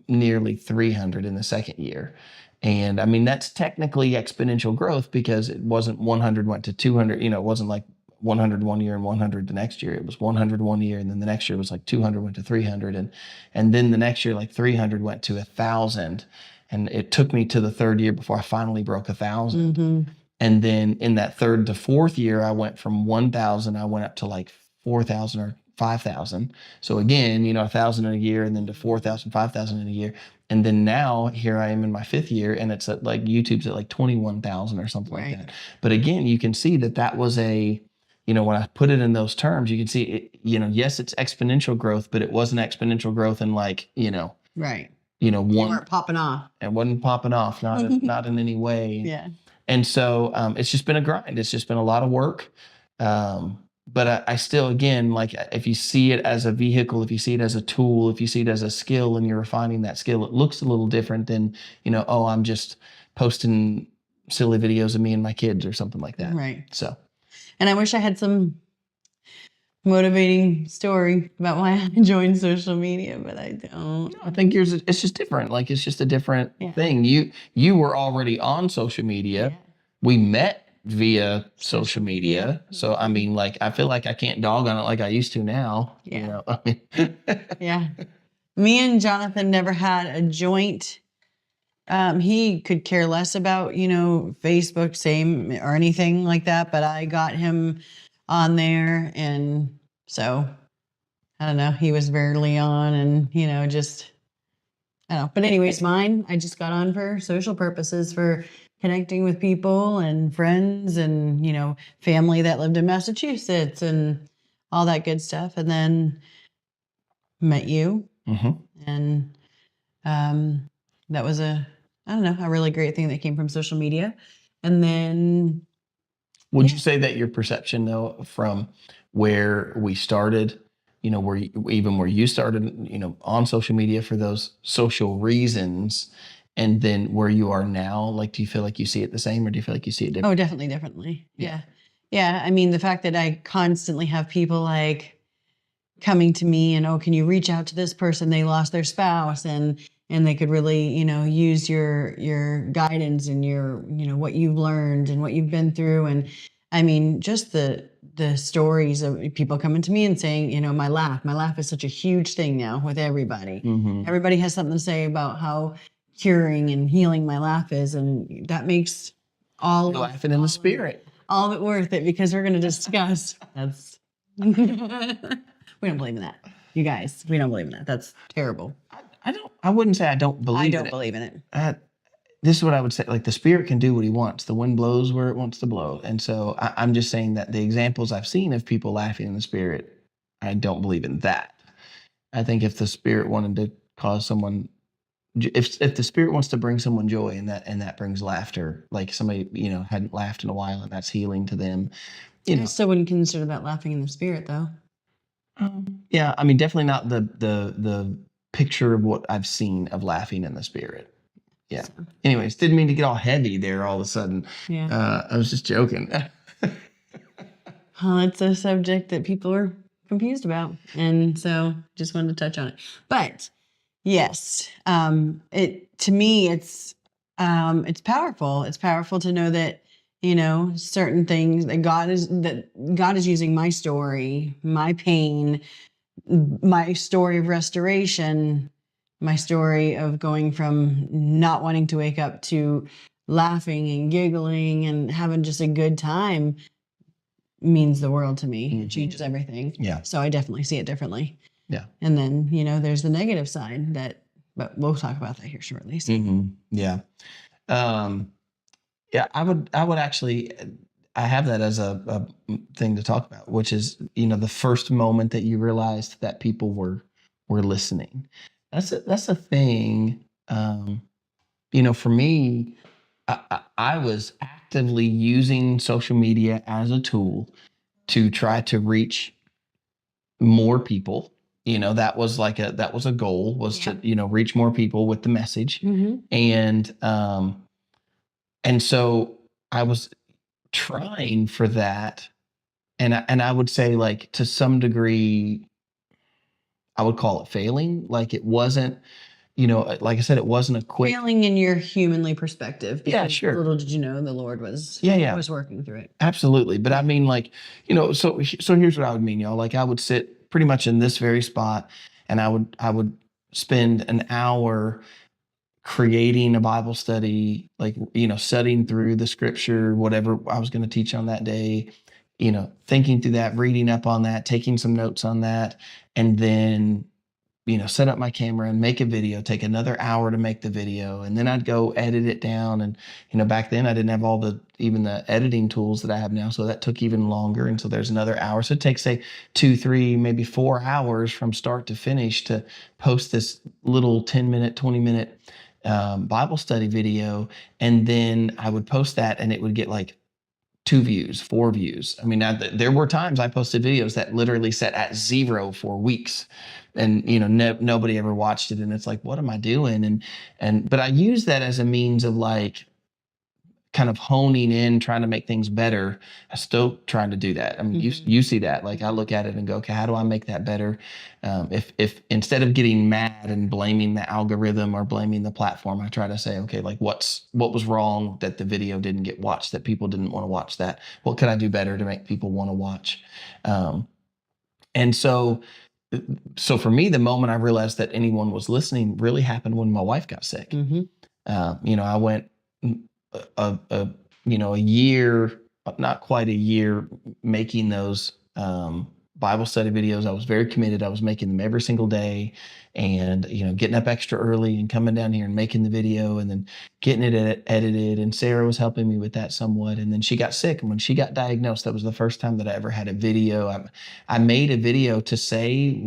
nearly 300 in the second year. And I mean, that's technically exponential growth, because it wasn't 100 went to 200, it wasn't like 100 one year and 100 the next year. It was 100 one year, and then the next year was like 200 went to 300. And then the next year, like 300 went to 1,000. And it took me to the third year before I finally broke 1,000. And then in that third to fourth year, I went from 1,000, I went up to like 4,000 or 5,000. So again, 1,000 in a year, and then to 4,000, 5,000 in a year. And then now here I am in my 5th year, and it's at like YouTube's at like 21,000 or something like that. But again, you can see that was when I put it in those terms, you can see it, yes, it's exponential growth, but it wasn't exponential growth in like, Right. You one weren't popping off. It wasn't popping off, not in any way. Yeah. And so it's just been a grind. It's just been a lot of work. But I still, again, like if you see it as a vehicle, if you see it as a tool, if you see it as a skill and you're refining that skill, it looks a little different than, oh, I'm just posting silly videos of me and my kids or something like that. Right. So. And I wish I had some motivating story about why I joined social media, but I don't. I think yours, it's just different. Like it's just a different thing. You were already on social media. Yeah. We met via social media. So I mean, like I feel like I can't dog on it like I used to now. Yeah. Yeah. Me and Jonathan never had a joint. He could care less about, Facebook, same or anything like that, but I got him on there, and so I don't know, he was barely on, and just I don't know. But anyways, mine, I just got on for social purposes, for connecting with people and friends and, family that lived in Massachusetts and all that good stuff. And then met you. Mm-hmm. And that was a really great thing that came from social media. And then... Would you say that your perception, though, from where we started, where you started, on social media for those social reasons, and then where you are now, like, do you feel like you see it the same, or do you feel like you see it different? Oh, definitely differently. Yeah. Yeah. I mean, the fact that I constantly have people like coming to me and, oh, can you reach out to this person? They lost their spouse, and they could really, use your guidance and your, what you've learned and what you've been through. And I mean, just the stories of people coming to me and saying, my laugh is such a huge thing now with everybody. Mm-hmm. Everybody has something to say about how curing and healing my laugh is. And that makes laughing in the spirit, all of it worth it, because we're going to discuss. That's, we don't believe in that. You guys, we don't believe in that. That's terrible. I wouldn't say I don't believe in it. I don't believe in it. This is what I would say. Like, the spirit can do what he wants. The wind blows where it wants to blow. And so I'm just saying that the examples I've seen of people laughing in the spirit, I don't believe in that. I think if the spirit wanted to cause someone, if the spirit wants to bring someone joy, and that brings laughter, like somebody, hadn't laughed in a while, and that's healing to them. I still wouldn't consider that laughing in the spirit, though. Yeah. I mean, definitely not the picture of what I've seen of laughing in the spirit. Yeah. So. Anyways, didn't mean to get all heavy there all of a sudden. Yeah. I was just joking. Well, it's a subject that people are confused about, and so just wanted to touch on it. But yes, to me, it's powerful. It's powerful to know that, certain things that God is using my story, my pain, my story of restoration, my story of going from not wanting to wake up to laughing and giggling and having just a good time, means the world to me. Mm-hmm. It changes everything. Yeah. So I definitely see it differently. Yeah. And then, there's the negative side but we'll talk about that here shortly. So. Mm-hmm. Yeah. Yeah, I would actually, I have that as a thing to talk about, which is, the first moment that you realized that people were listening. That's a thing. For me, I was actively using social media as a tool to try to reach more people. That was a goal, was to, reach more people with the message. Mm-hmm. And so I was trying for that. And I would say, like, to some degree, I would call it failing. Like, it wasn't, like I said, it wasn't a quick failing in your humanly perspective. Yeah, sure. Little did you know the Lord was was working through it. Absolutely. But I mean, like, so here's what I would mean, y'all. Like, I would sit pretty much in this very spot, and I would spend an hour creating a Bible study, like, studying through the scripture, whatever I was going to teach on that day, thinking through that, reading up on that, taking some notes on that, and then set up my camera and make a video, take another hour to make the video. And then I'd go edit it down. And, back then I didn't have even the editing tools that I have now. So that took even longer. And so there's another hour. So it takes, say, 2, 3, maybe 4 hours from start to finish to post this little 10-minute, 20-minute Bible study video. And then I would post that and it would get like 2 views, 4 views. I mean, there were times I posted videos that literally sat at 0 for weeks, and nobody ever watched it. And it's like, what am I doing? But I use that as a means of like kind of honing in, trying to make things better. I'm still trying to do that. I mean, you see that. Like I look at it and go, okay, how do I make that better? If instead of getting mad and blaming the algorithm or blaming the platform, I try to say, okay, like what was wrong that the video didn't get watched, that people didn't want to watch that? What could I do better to make people want to watch? And so for me, the moment I realized that anyone was listening really happened when my wife got sick. I went a year, not quite a year, making those Bible study videos. I was very committed. I was making them every single day, and getting up extra early and coming down here and making the video and then getting it edited. And Sarah was helping me with that somewhat. And then she got sick, and when she got diagnosed, that was the first time that I ever had a video. I made a video to say,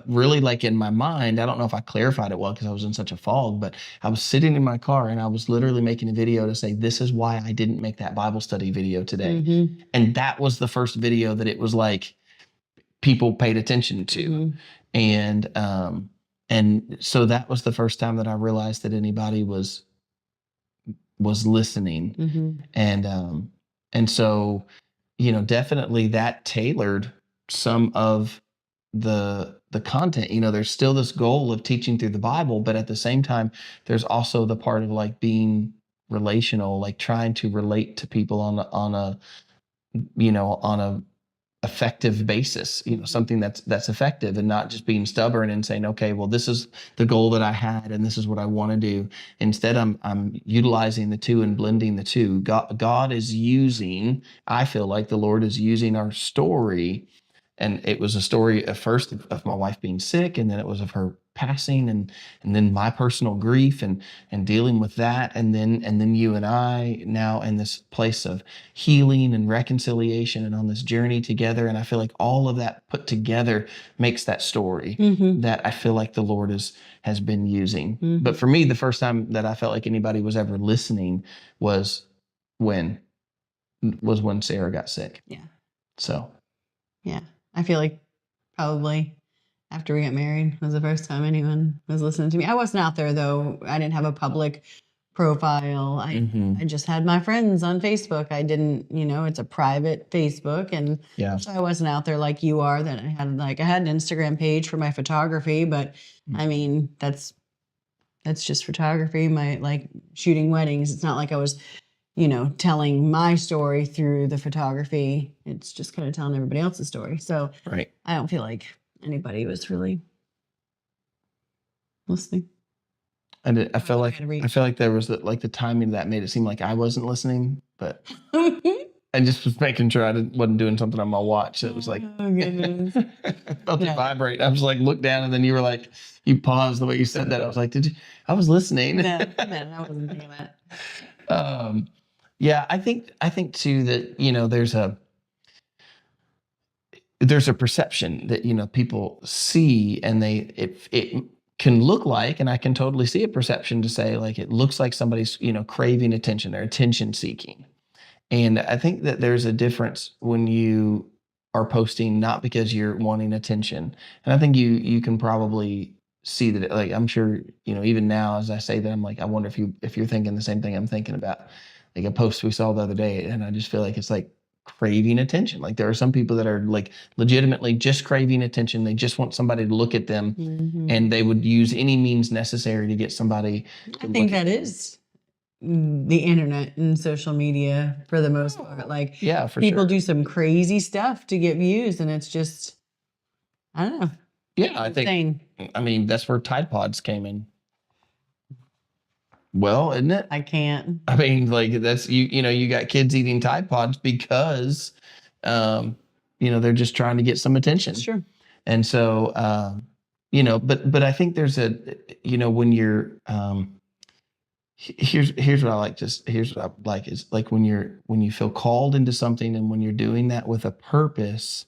really, like in my mind, I don't know if I clarified it well because I was in such a fog, but I was sitting in my car and I was literally making a video to say, this is why I didn't make that Bible study video today. And that was the first video that it was like people paid attention to. And so that was the first time that I realized that anybody was listening. And so, definitely that tailored some of the content. There's still this goal of teaching through the Bible, but at the same time, there's also the part of like being relational, like trying to relate to people on a effective basis, something that's effective, and not just being stubborn and saying, okay, well, this is the goal that I had and this is what I want to do. Instead, I'm utilizing the two and blending the two. God is using, I feel like the Lord is using our story. And it was a story at first of my wife being sick, and then it was of her passing, and then my personal grief and dealing with that, and then you and I now in this place of healing and reconciliation and on this journey together. And I feel like all of that put together makes that story that I feel like the Lord has been using. But for me, the first time that I felt like anybody was ever listening was when Sarah got sick. Yeah. So. Yeah. I feel like probably after we got married was the first time anyone was listening to me. I wasn't out there though. I didn't have a public profile. I just had my friends on Facebook. I didn't, it's a private Facebook. And so I wasn't out there like you are, that I had an Instagram page for my photography, but I mean, that's just photography, my like shooting weddings. It's not like I was telling my story through the photography. It's just kind of telling everybody else's story. So right. I don't feel like anybody was really listening. And I feel like there was the timing that made it seem like I wasn't listening, but I just was making sure I wasn't doing something on my watch. It was like, oh goodness. I felt it vibrate. I was like, look down, and then you were like, you paused the way you said that. I was like, I was listening. No, man, I wasn't thinking that. Yeah, I think too that there's a perception that people see, and it can look like, and I can totally see a perception to say like it looks like somebody's craving attention, they're attention seeking, and I think that there's a difference when you are posting not because you're wanting attention, and I think you can probably see that. Like I'm sure even now as I say that, I'm like, I wonder if you're thinking the same thing I'm thinking about. Like a post we saw the other day, and I just feel like it's like craving attention. Like there are some people that are like legitimately just craving attention. They just want somebody to look at them, and they would use any means necessary to get somebody. I think that is the internet and social media for the most part. Like yeah, for people sure. do some crazy stuff to get views, and it's just, I don't know. Yeah, I think, I mean, that's where Tide Pods came in. Well, isn't it? I can't. I mean, like that's you got kids eating Tide Pods because They're just trying to get some attention. Sure. And so, but I think there's when you're, here's what I like. Here's what I like is like when you feel called into something and when you're doing that with a purpose,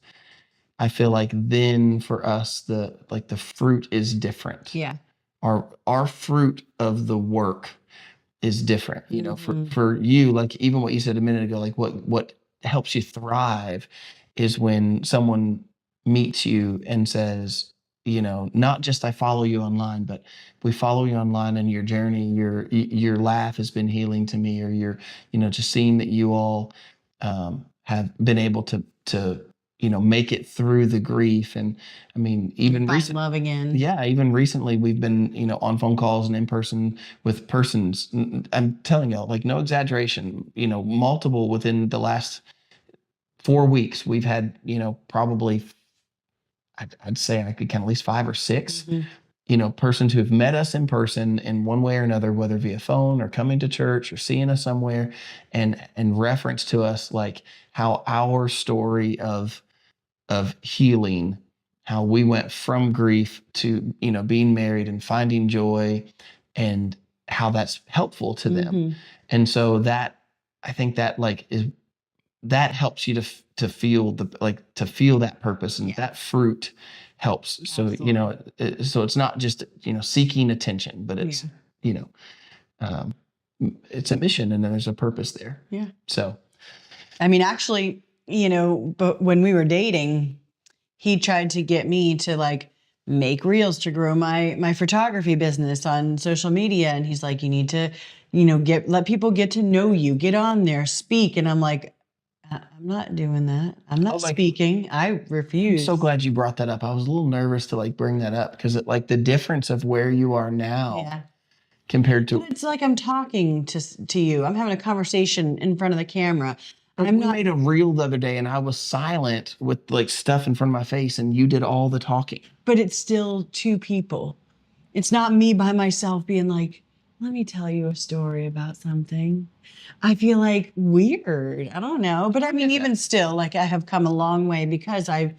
I feel like then for us, the fruit is different. Yeah. Our fruit of the work is different. Mm-hmm. For you, like even what you said a minute ago, like what helps you thrive is when someone meets you and says, not just I follow you online, but we follow you online and your journey, your laugh has been healing to me, or just seeing that you all have been able to make it through the grief. And I mean, even find love again. Yeah, even recently we've been, on phone calls and in person with persons. I'm telling y'all, like no exaggeration, multiple within the last 4 weeks. We've had, probably I'd say I could count at least 5 or 6, persons who have met us in person in one way or another, whether via phone or coming to church or seeing us somewhere, and reference to us like how our story of healing, how we went from grief to being married and finding joy, and how that's helpful to them. And so that I think that that helps you to feel that purpose, and that fruit helps. Absolutely. So so it's not just seeking attention, but it's it's a mission, and then there's a purpose there. Yeah. So I mean, actually, but when we were dating, he tried to get me to make reels to grow my photography business on social media. And he's like, you need to, let people get to know you, get on there, speak. And I'm like, I'm not doing that. I'm not speaking. I refuse. I'm so glad you brought that up. I was a little nervous to bring that up because the difference of where you are now compared to. But it's like I'm talking to you. I'm having a conversation in front of the camera. We made a reel the other day and I was silent with stuff in front of my face and you did all the talking. But it's still 2 people. It's not me by myself being like, let me tell you a story about something. I feel weird. I don't know. But I mean, even still, I have come a long way because I've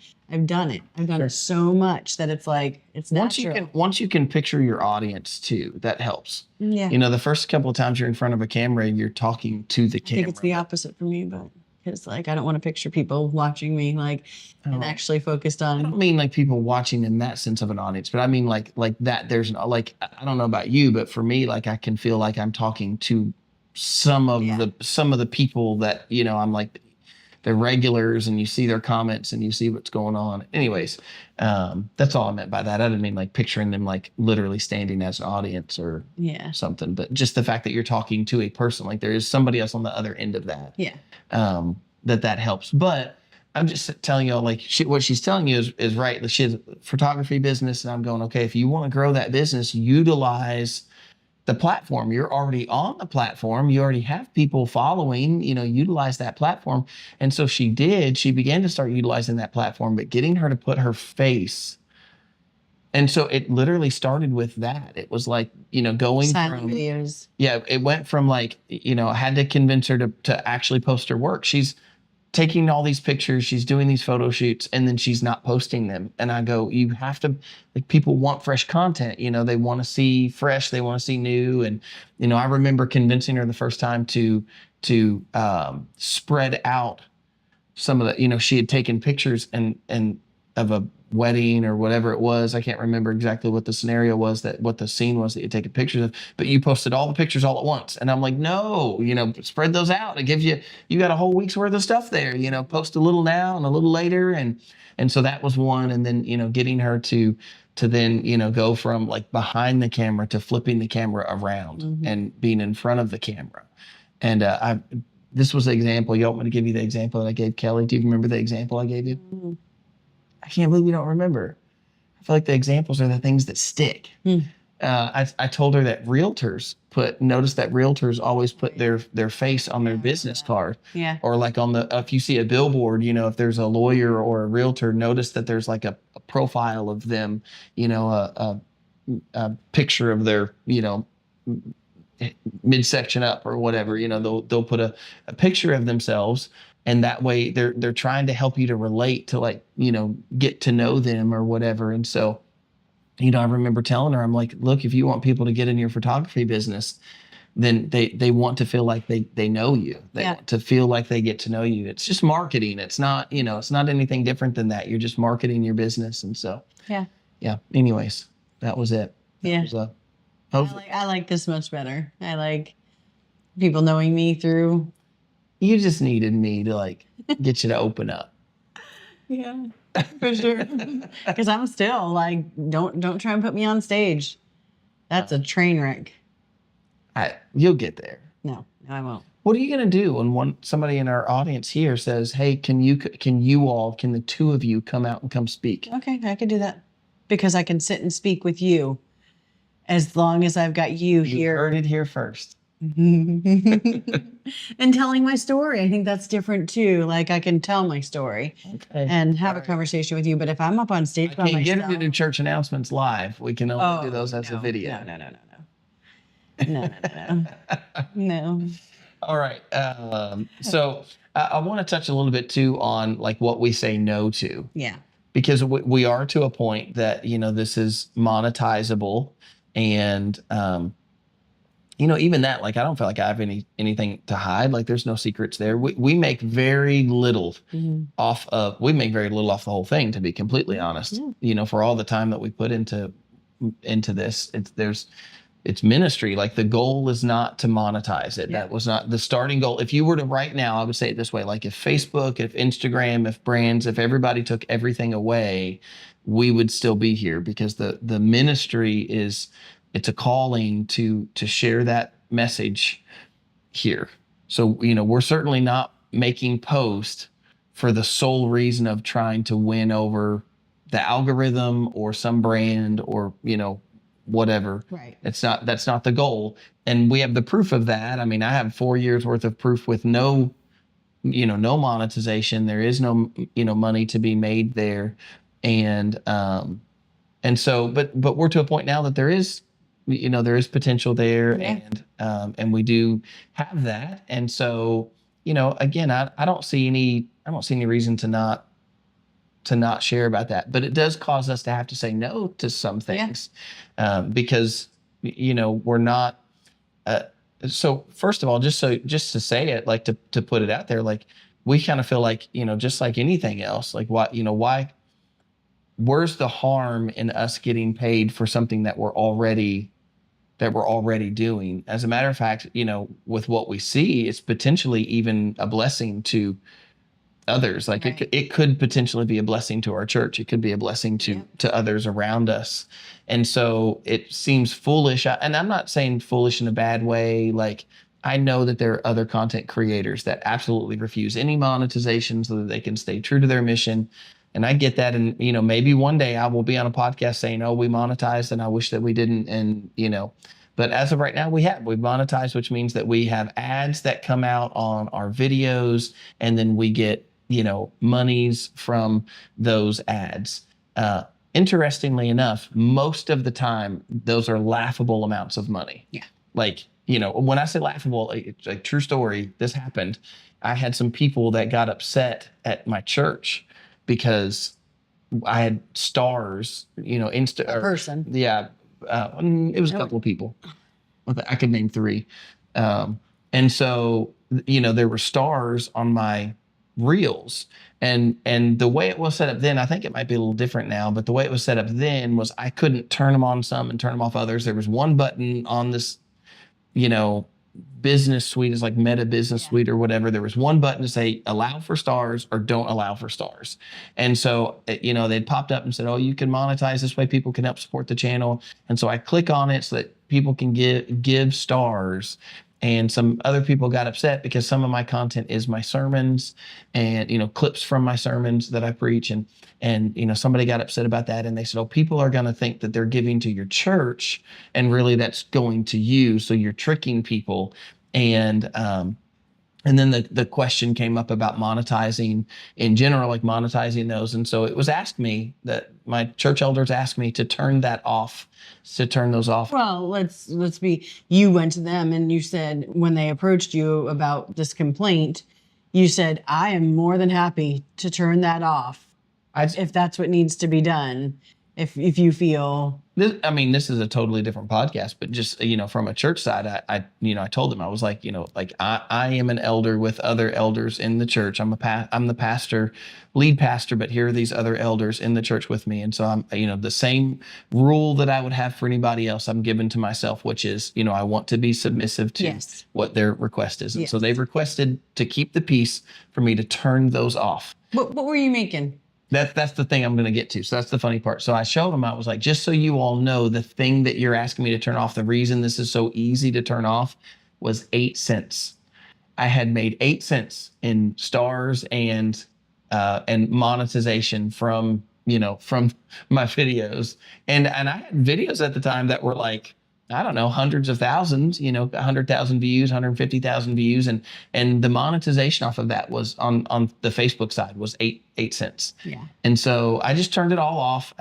done it. I've done it so much that it's it's natural. Once you can picture your audience too, that helps. Yeah. The first couple of times you're in front of a camera, you're talking to the camera. I think it's the opposite for me, but because I don't want to picture people watching me and actually focused on. I don't mean people watching in that sense of an audience, but I mean like that. There's I don't know about you, but for me, I can feel like I'm talking to some of the people that I'm they're regulars, and you see their comments and you see what's going on. Anyways, that's all I meant by that. I didn't mean picturing them literally standing as an audience or something, but just the fact that you're talking to a person, there is somebody else on the other end of that. Yeah. That helps. But I'm just telling y'all what she's telling you is right. She has a photography business, and I'm going, okay, if you want to grow that business, utilize the platform. You're already on the platform. You already have people following, utilize that platform. And so she began to start utilizing that platform, but getting her to put her face. And so it literally started with that. It was going silent videos. Yeah. It went from I had to convince her to actually post her work. She's taking all these pictures, she's doing these photo shoots, and then she's not posting them. And I go, you have to, people want fresh content, they want to see fresh, they want to see new. And, I remember convincing her the first time to spread out some of the, she had taken pictures and of a wedding or whatever it was. I can't remember exactly what the scenario was, what the scene was that you'd taken pictures of, but you posted all the pictures all at once. And I'm like, no, spread those out. It gives you got a whole week's worth of stuff there, post a little now and a little later. And so that was one. And then, getting her to then, go from behind the camera to flipping the camera around and being in front of the camera. And this was the example. You want me to give you the example that I gave Kelly? Do you remember the example I gave you? Mm-hmm. I can't believe you don't remember. I feel like the examples are the things that stick. I told her that notice that realtors always put their face on their business card. Yeah. Or if you see a billboard, if there's a lawyer or a realtor, notice that there's a profile of them, a picture of their, midsection up or whatever, they'll put a picture of themselves and that way they're trying to help you to relate to, like, get to know them or whatever. And so, I remember telling her, I'm like, look, if you want people to get in your photography business, then they want to feel like they know you. They want to feel like they get to know you. It's just marketing. It's not, it's not anything different than that. You're just marketing your business. And so, yeah. Anyways, that was it. I like this much better. I like people knowing me through. You just needed me to, like, get you to open up. Yeah, for sure. Because I'm still like, don't try and put me on stage. That's a train wreck. You'll get there. No, I won't. What are you gonna do when somebody in our audience here says, "Hey, can the two of you come out and come speak?" Okay, I could do that because I can sit and speak with you as long as I've got you You here. heard it here first. And telling my story. I think that's different too. Like, I can tell my story and have a conversation with you. But if I'm up on stage by myself, get her to do church announcements live. We can only do those as a video. No. All right. So I want to touch a little bit too on, like, what we say no to. Yeah. Because we are to a point that, this is monetizable, and even that, like, I don't feel like I have anything to hide. Like, there's no secrets there. We make very little off of the whole thing, to be completely honest. For all the time that we put into this, it's ministry. Like, the goal is not to monetize it. That was not the starting goal. If you were to right now, I would say it this way: like, if Facebook, if Instagram, if brands, if everybody took everything away, we would still be here, because the ministry it's a calling to share that message here. So, we're certainly not making posts for the sole reason of trying to win over the algorithm or some brand or, whatever. Right. That's not the goal. And we have the proof of that. I mean, I have 4 years worth of proof with no monetization. There is no, money to be made there. And so, but we're to a point now that there is potential there, and we do have that. And so, again, I don't see any reason to not share about that, but it does cause us to have to say no to some things, because, we're not, so first of all, just to say it, like, to put it out there, like, we kind of feel like, just like anything else, like, why, where's the harm in us getting paid for something that we're already doing? As a matter of fact, with what we see, it's potentially even a blessing to others. Like, it could potentially be a blessing to our church. It could be a blessing to others around us. And so it seems foolish. And I'm not saying foolish in a bad way. Like, I know that there are other content creators that absolutely refuse any monetization so that they can stay true to their mission. And I get that. And, maybe one day I will be on a podcast saying, oh, we monetized and I wish that we didn't. And, but as of right now, we've monetized, which means that we have ads that come out on our videos, and then we get, monies from those ads. Interestingly enough, most of the time, those are laughable amounts of money. Yeah. Like, when I say laughable, it's like, true story, this happened. I had some people that got upset at my church because I had stars, person. Yeah. It was a couple of people. I could name 3. And so, there were stars on my reels, and the way it was set up then, I think it might be a little different now, but the way it was set up then was I couldn't turn them on some and turn them off others. There was one button on this, business suite, is like Meta Business Suite or whatever. There was one button to say allow for stars or don't allow for stars. And so, they'd popped up and said, oh, you can monetize this way. People can help support the channel. And so I click on it so that people can give stars. And some other people got upset because some of my content is my sermons and, clips from my sermons that I preach. And somebody got upset about that. And they said, oh, people are going to think that they're giving to your church, and really that's going to you. So you're tricking people. And then the question came up about monetizing in general, like monetizing those. And so it was asked me, that my church elders asked me to turn that off, to turn those off. Well, let's be, you went to them and you said, when they approached you about this complaint, you said, I am more than happy to turn that off if that's what needs to be done. If you feel this is a totally different podcast, but just, from a church side, I told them, I was like, I am an elder with other elders in the church. I'm the pastor, lead pastor, but here are these other elders in the church with me. And so I'm, the same rule that I would have for anybody else, I'm given to myself, which is, I want to be submissive to Yes. what their request is. And Yes. so they've requested to keep the peace for me to turn those off. what were you making? That's the thing I'm going to get to. So that's the funny part. So I showed them, I was like, just so you all know, the thing that you're asking me to turn off, the reason this is so easy to turn off was 8 cents. I had made 8 cents in stars and monetization from my videos. And I had videos at the time that were like, I don't know, hundreds of thousands, 100,000 views, 150,000 views. And the monetization off of that was on the Facebook side was 8 cents. Yeah. And so I just turned it all off.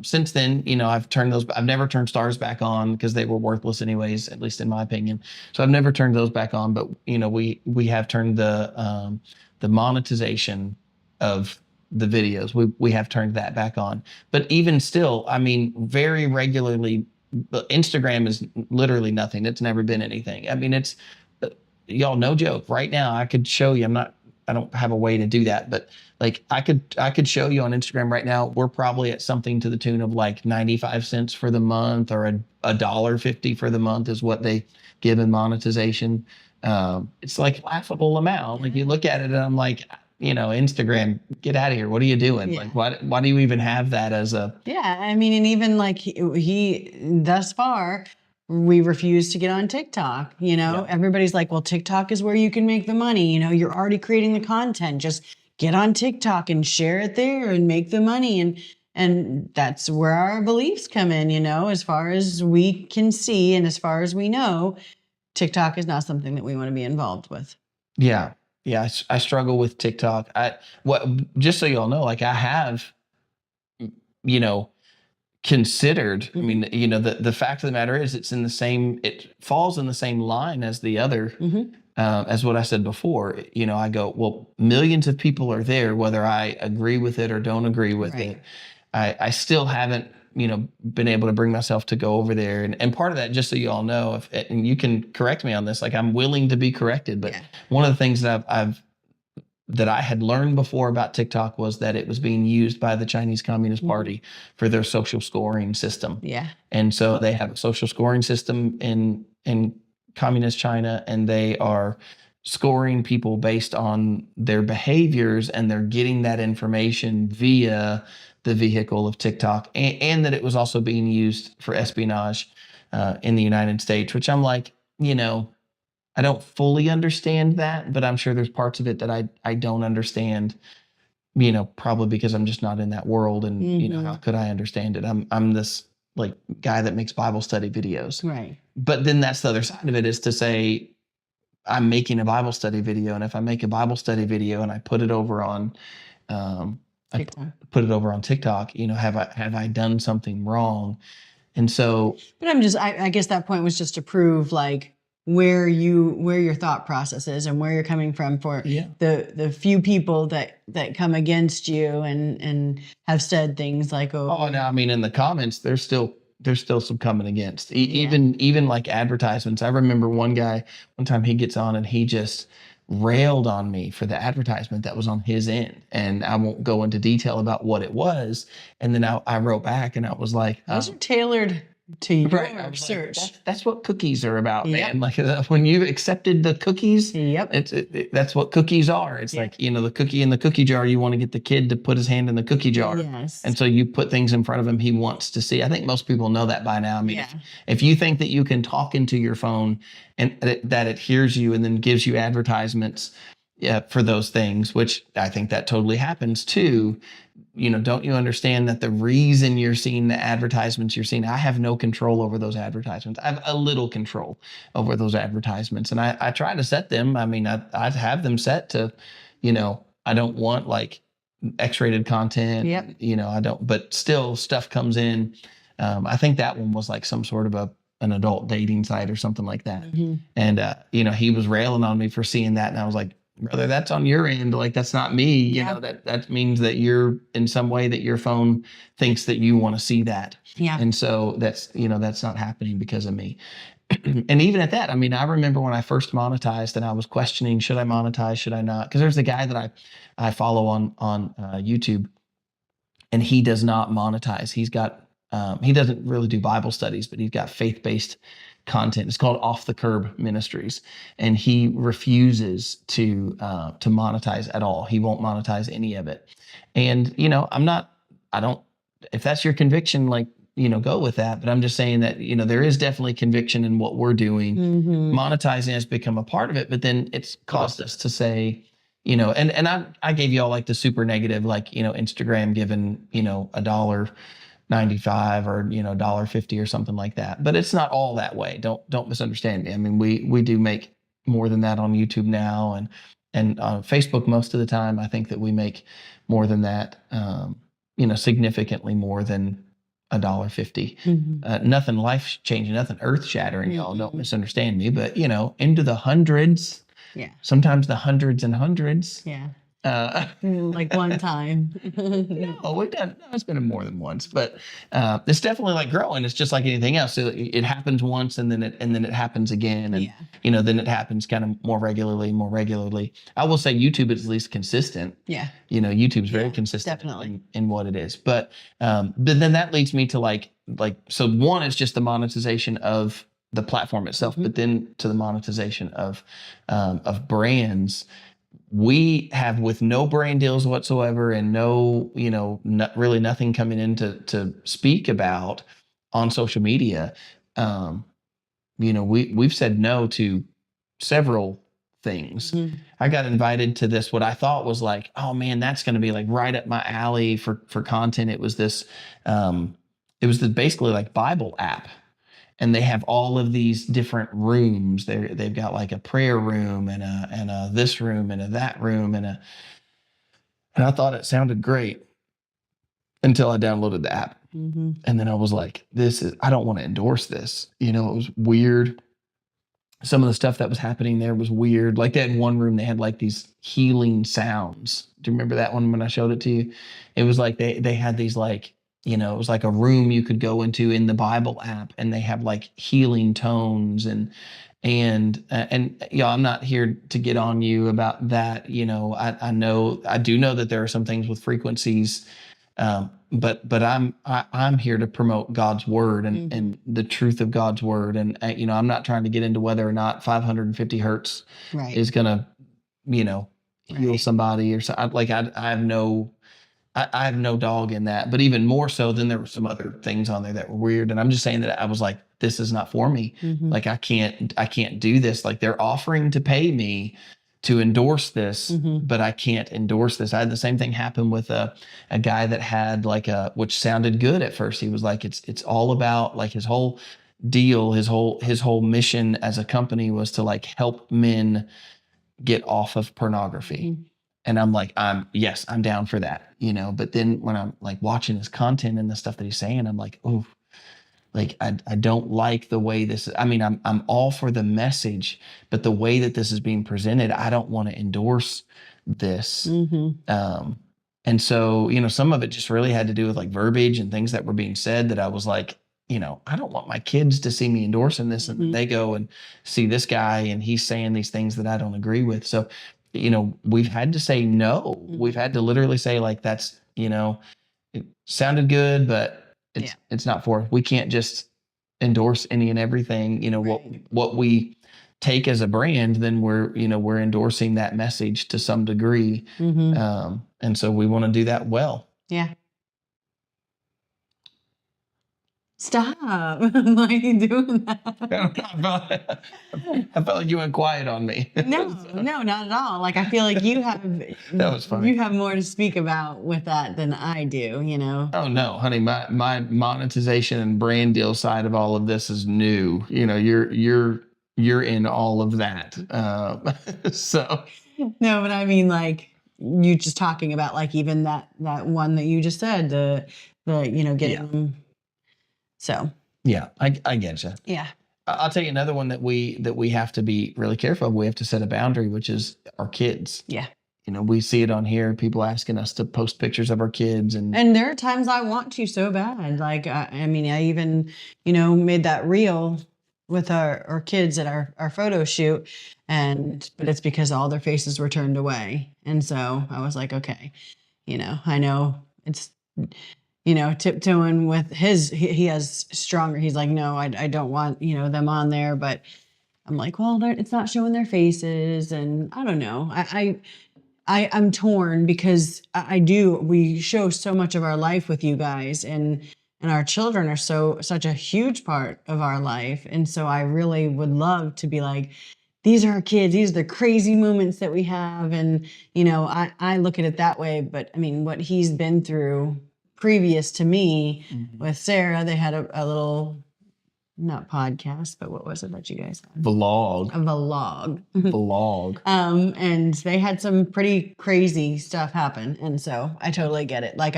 Since then, I've never turned stars back on because they were worthless anyways, at least in my opinion. So I've never turned those back on, but we have turned the monetization of the videos. We have turned that back on, but even still, very regularly, but Instagram is literally nothing. It's never been anything. It's y'all, no joke. Right now, I could show you. I don't have a way to do that, but like I could show you on Instagram right now. We're probably at something to the tune of like 95 cents for the month, or $1.50 for the month is what they give in monetization. It's like laughable amount. Like you look at it and I'm like, Instagram, get out of here. What are you doing? Yeah. Like, why do you even have that as a? Yeah, and even like he thus far, we refuse to get on TikTok. Yeah. Everybody's like, well, TikTok is where you can make the money. You're already creating the content. Just get on TikTok and share it there and make the money. And that's where our beliefs come in. As far as we can see and as far as we know, TikTok is not something that we want to be involved with. Yeah. Yeah, I struggle with TikTok. Just so y'all know, like I have, considered. The fact of the matter is, it falls in the same line as the other, as what I said before. I go, well, millions of people are there, whether I agree with it or don't agree with Right. it. I still haven't, been able to bring myself to go over there. And part of that, just so you all know, and you can correct me on this, like I'm willing to be corrected. But Yeah. one of the things that that I had learned before about TikTok was that it was being used by the Chinese Communist Party for their social scoring system. Yeah. And so they have a social scoring system in communist China, and they are scoring people based on their behaviors, and they're getting that information via the vehicle of TikTok, and that it was also being used for espionage in the United States, which I'm like, I don't fully understand that, but I'm sure there's parts of it that I don't understand, probably because I'm just not in that world. And, how could I understand it? I'm this like guy that makes Bible study videos. Right. But then that's the other side of it, is to say, I'm making a Bible study video. And if I make a Bible study video and I put it over on, TikTok, have I done something wrong? And so, But I guess that point was just to prove like where your thought process is and where you're coming from for Yeah. the few people that come against you and have said things like, no, in the comments, there's still some coming against, Yeah. even like advertisements. I remember one time he gets on and he just railed on me for the advertisement that was on his end. And I won't go into detail about what it was. And then I wrote back and I was like, those are tailored to your right. I was search. Like, that's what cookies are about, Yep. man. Like when you've accepted the cookies, Yep. that's what cookies are. It's Yeah. like, the cookie in the cookie jar, you want to get the kid to put his hand in the cookie jar. Yes. And so you put things in front of him he wants to see. I think most people know that by now. Yeah. If you think that you can talk into your phone and that it hears you and then gives you advertisements for those things, which I think that totally happens too. Don't you understand that the reason you're seeing the advertisements you're seeing, I have no control over those advertisements. I have a little control over those advertisements. And I try to set them. I have them set to, I don't want like X-rated content. Yep. I don't, but still stuff comes in. I think that one was like some sort of an adult dating site or something like that. Mhm. And, he was railing on me for seeing that. And I was like, brother, that's on your end. Like, that's not me. You know, that means that you're in some way that your phone thinks that you want to see that. Yeah. And so that's, that's not happening because of me. And even at that, I mean, I remember when I first monetized and I was questioning, should I monetize? Should I not? Because there's a guy that I follow on YouTube, and he does not monetize. He's got, he doesn't really do Bible studies, but he's got faith-based content. It's called Off the Curb Ministries, and he refuses to monetize at all. He won't monetize any of it. And I don't. If that's your conviction, like, go with that. But I'm just saying that there is definitely conviction in what we're doing. Monetizing has become a part of it, but then it's caused us to say, and I gave you all like the super negative, like Instagram giving $1.95 or $1.50 or something like that. But it's not all that way. Don't misunderstand me. I mean, we do make more than that on YouTube now, and on Facebook most of the time. I think that we make more than that. Significantly more than $1.50. Nothing life changing, nothing earth shattering. Y'all don't misunderstand me, but into the hundreds. Yeah. Sometimes the hundreds and hundreds. Yeah. Like one time. No, we've done. No, it's been more than once, but it's definitely like growing. It's just like anything else. It happens once, and then it happens again, and then it happens kind of more regularly. I will say YouTube is at least consistent. Yeah. YouTube's very consistent, definitely, in what it is. But then that leads me to like so one is just the monetization of the platform itself, but then to the monetization of brands. We have, with no brand deals whatsoever and no, really nothing coming in to speak about on social media. We've said no to several things. I got invited to this, what I thought was like, oh man, that's going to be like right up my alley for content. It was this, basically like Bible app. And they have all of these different rooms. They've got like a prayer room and a this room and a that room and I thought it sounded great until I downloaded the app. And then I was like, I don't want to endorse this. It was weird. Some of the stuff that was happening there was weird. Like, they had one room, they had like these healing sounds. Do you remember that one when I showed it to you? It was like they had these like, it was like a room you could go into in the Bible app, and they have like healing tones and I'm not here to get on you about that. I do know that there are some things with frequencies, but I'm here to promote God's word and the truth of God's word. And I'm not trying to get into whether or not 550 hertz is gonna, heal somebody or something. Like, I have no dog in that, but even more so, then there were some other things on there that were weird. And I'm just saying that I was like, this is not for me. Like, I can't do this. Like, they're offering to pay me to endorse this, but I can't endorse this. I had the same thing happen with a guy that had like which sounded good at first. He was like, it's all about like his whole deal, his whole mission as a company was to like help men get off of pornography. And I'm like, I'm down for that, but then when I'm like watching his content and the stuff that he's saying, I'm like, oh, like, I don't like the way this is. I mean, I'm all for the message, but the way that this is being presented, I don't want to endorse this. And so, some of it just really had to do with like verbiage and things that were being said that I was like, I don't want my kids to see me endorsing this, and they go and see this guy and he's saying these things that I don't agree with. So, we've had to say no. We've had to literally say, like, that's, it sounded good, but it's not for us. We can't just endorse any and everything. What we take as a brand, then we're endorsing that message to some degree. And so we want to do that well. Yeah. Stop. Why are you doing that? I felt like you went quiet on me. No, not at all. Like, I feel like you have that was funny. You have more to speak about with that than I do, Oh no, honey, my monetization and brand deal side of all of this is new. You're in all of that. So no, but I mean, like, you just talking about like even that one that you just said, the getting them. So yeah, I get you. Yeah. I'll tell you another one that we have to be really careful of. We have to set a boundary, which is our kids. Yeah. You know, we see it on here, people asking us to post pictures of our kids. And there are times I want to so bad. Like, I mean, I even, made that reel with our kids at our photo shoot. But it's because all their faces were turned away. And so I was like, okay, I know it's, tiptoeing with he has stronger. He's like, no, I don't want, them on there. But I'm like, well, it's not showing their faces. And I don't know. I'm torn because we show so much of our life with you guys, and our children are such a huge part of our life. And so I really would love to be like, these are our kids, these are the crazy moments that we have. And, I look at it that way, but I mean, what he's been through previous to me with Sarah, they had a little, not podcast, but what was it that you guys had? Vlog. A vlog. Vlog. And they had some pretty crazy stuff happen. And so I totally get it. Like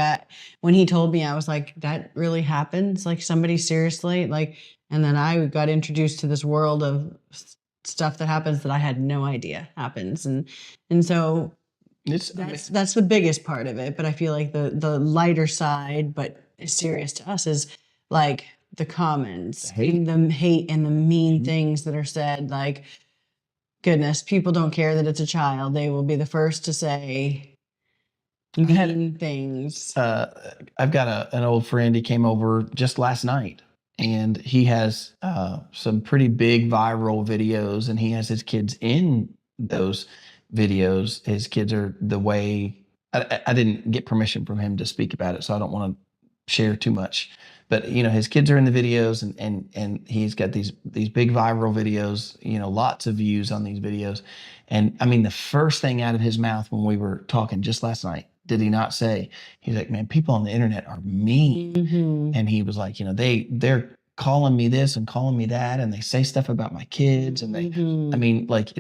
when he told me, I was like, that really happens? Like somebody seriously? Like, and then I got introduced to this world of stuff that happens that I had no idea happens. And so that's the biggest part of it. But I feel like the lighter side, but serious to us, is like the comments, the hate and the mean things that are said. Like, goodness, people don't care that it's a child. They will be the first to say mean things. I've got an old friend. He came over just last night, and he has some pretty big viral videos, and he has his kids in those videos. His kids are the way. I didn't get permission from him to speak about it, so I don't want to share too much. But his kids are in the videos, and he's got these big viral videos. Lots of views on these videos. And I mean, the first thing out of his mouth when we were talking just last night, did he not say? He's like, "Man, people on the internet are mean." Mm-hmm. And he was like, they're calling me this and calling me that, and they say stuff about my kids, and they, I mean, like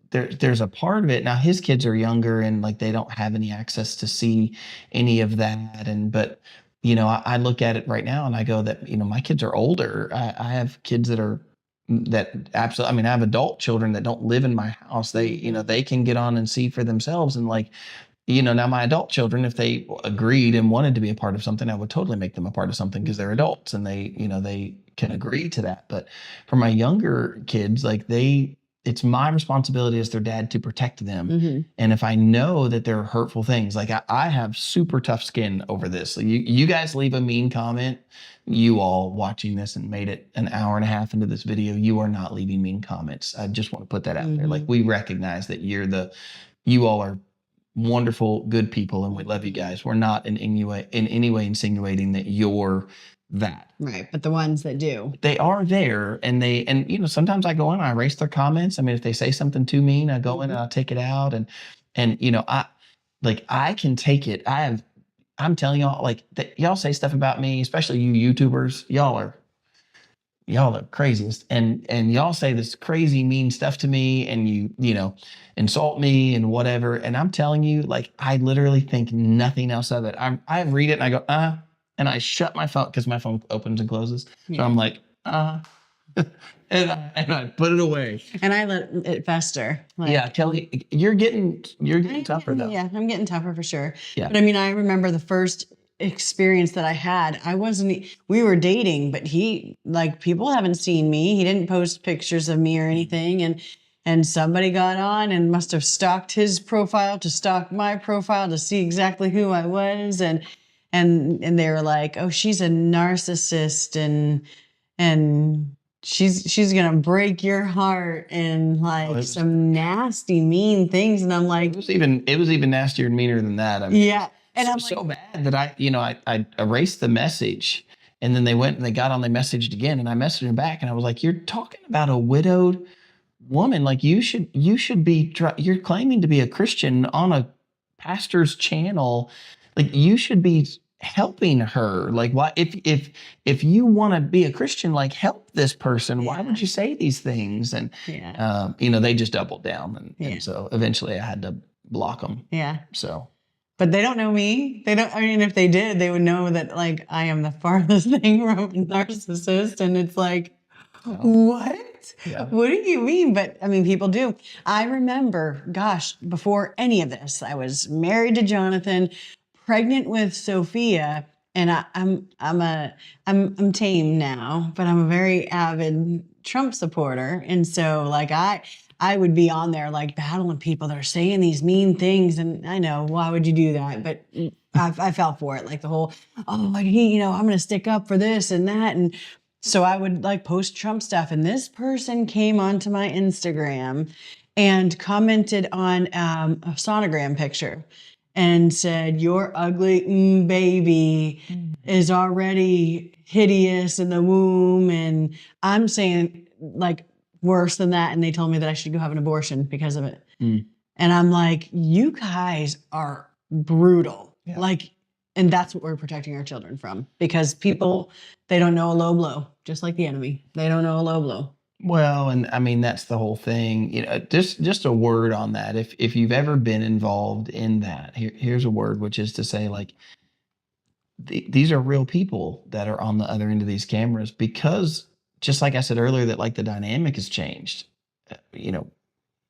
there's a part of it. Now his kids are younger, and like they don't have any access to see any of that, but. I look at it right now and I go that, my kids are older. I have kids that absolutely, I mean, I have adult children that don't live in my house. They, they can get on and see for themselves. And like, now my adult children, if they agreed and wanted to be a part of something, I would totally make them a part of something because they're adults and they, they can agree to that. But for my younger kids, like it's my responsibility as their dad to protect them. Mm-hmm. And if I know that there are hurtful things, like I have super tough skin over this. Like you guys leave a mean comment, you all watching this and made it an hour and a half into this video, you are not leaving mean comments. I just want to put that out there. Like we recognize that you all are wonderful, good people, and we love you guys. We're not in any way insinuating that you're that. Right. But the ones that do. They are there, and sometimes I go in and I erase their comments. I mean, if they say something too mean, I go in and I'll take it out, and I can take it. I'm telling y'all, like y'all say stuff about me, especially you YouTubers, y'all are craziest, and y'all say this crazy mean stuff to me, and you insult me and whatever, and I'm telling you, like I literally think nothing else of it. I read it and I go, and I shut my phone because my phone opens and closes. Yeah. So I'm like, and I put it away. And I let it fester. Like, yeah, Kelly, you're getting tougher though. Yeah, I'm getting tougher for sure. Yeah. But I mean, I remember the first experience that I had. We were dating, but people haven't seen me. He didn't post pictures of me or anything. And somebody got on and must have stalked his profile to stalk my profile to see exactly who I was. And they were like, "Oh, she's a narcissist and she's gonna break your heart," and some nasty, mean things. And I'm like, it was even nastier and meaner than that. I mean, yeah. And I'm so bad that I erased the message, and then they went and they got on, they messaged again, and I messaged him back, and I was like, "You're talking about a widowed woman. Like you should be. You're claiming to be a Christian on a pastor's channel. Like you should be helping her. Like why if you want to be a Christian, like help this person. Yeah. Why would you say these things?" And they just doubled down, and so eventually I had to block them. Yeah. So. But they don't know me. I mean, if they did, they would know that like I am the farthest thing from a narcissist. And it's like, What? Yeah. What do you mean? But I mean, people do. I remember, gosh, before any of this, I was married to Jonathan, pregnant with Sophia, and I'm tame now, but I'm a very avid Trump supporter, and so like I would be on there like battling people that are saying these mean things, and I know why would you do that, but I fell for it, like the whole I'm going to stick up for this and that, and so I would like post Trump stuff, and this person came onto my Instagram and commented on a sonogram picture and said, "Your ugly baby is already hideous in the womb," and I'm saying like worse than that, and they told me that I should go have an abortion because of it. Mm. And I'm like, you guys are brutal. Yeah. Like, and that's what we're protecting our children from, because people, they don't know a low blow, just like the enemy. They don't know a low blow. Well, and I mean that's the whole thing. Just a word on that. If you've ever been involved in that, here's a word, which is to say, like, these are real people that are on the other end of these cameras, because just like I said earlier, that like the dynamic has changed.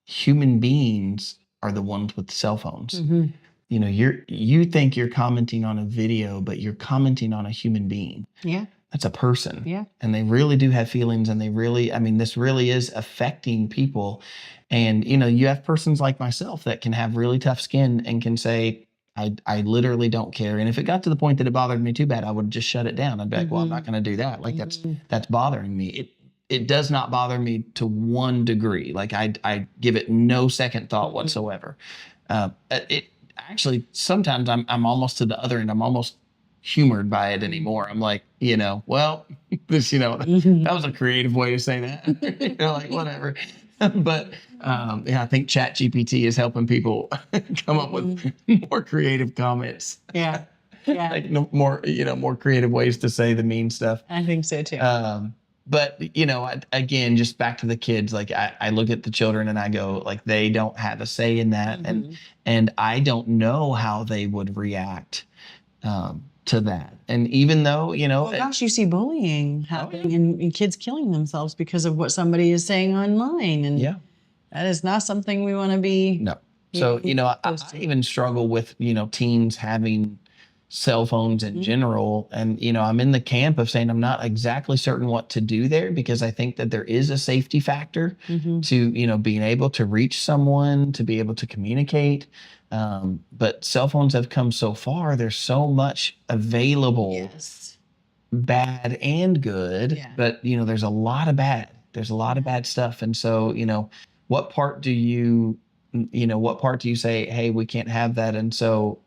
Human beings are the ones with cell phones. Mm-hmm. You think you're commenting on a video, but you're commenting on a human being. Yeah. That's a person. Yeah. And they really do have feelings, and this really is affecting people. And, you have persons like myself that can have really tough skin and can say, I literally don't care. And if it got to the point that it bothered me too bad, I would just shut it down. I'd be like, well, I'm not going to do that. Like that's bothering me. It does not bother me to one degree. Like I give it no second thought whatsoever. It actually, sometimes I'm almost to the other end. I'm almost humored by it anymore. I'm like, well, this, that was a creative way to say that. Like whatever. But I think ChatGPT is helping people come up with more creative comments. Yeah. Yeah. Like more creative ways to say the mean stuff. I think so too. But again, just back to the kids, like I look at the children and I go, like, they don't have a say in that. And I don't know how they would react to that. And even though, oh gosh, you see bullying happening and kids killing themselves because of what somebody is saying online. And that is not something we want to be. No. So, I even struggle with, teens having cell phones in general. And, I'm in the camp of saying I'm not exactly certain what to do there, because I think that there is a safety factor to, being able to reach someone, to be able to communicate. But cell phones have come so far. There's so much available, bad and good, but there's a lot of bad. There's a lot of bad stuff. And so, what part do you say, hey, we can't have that? And so,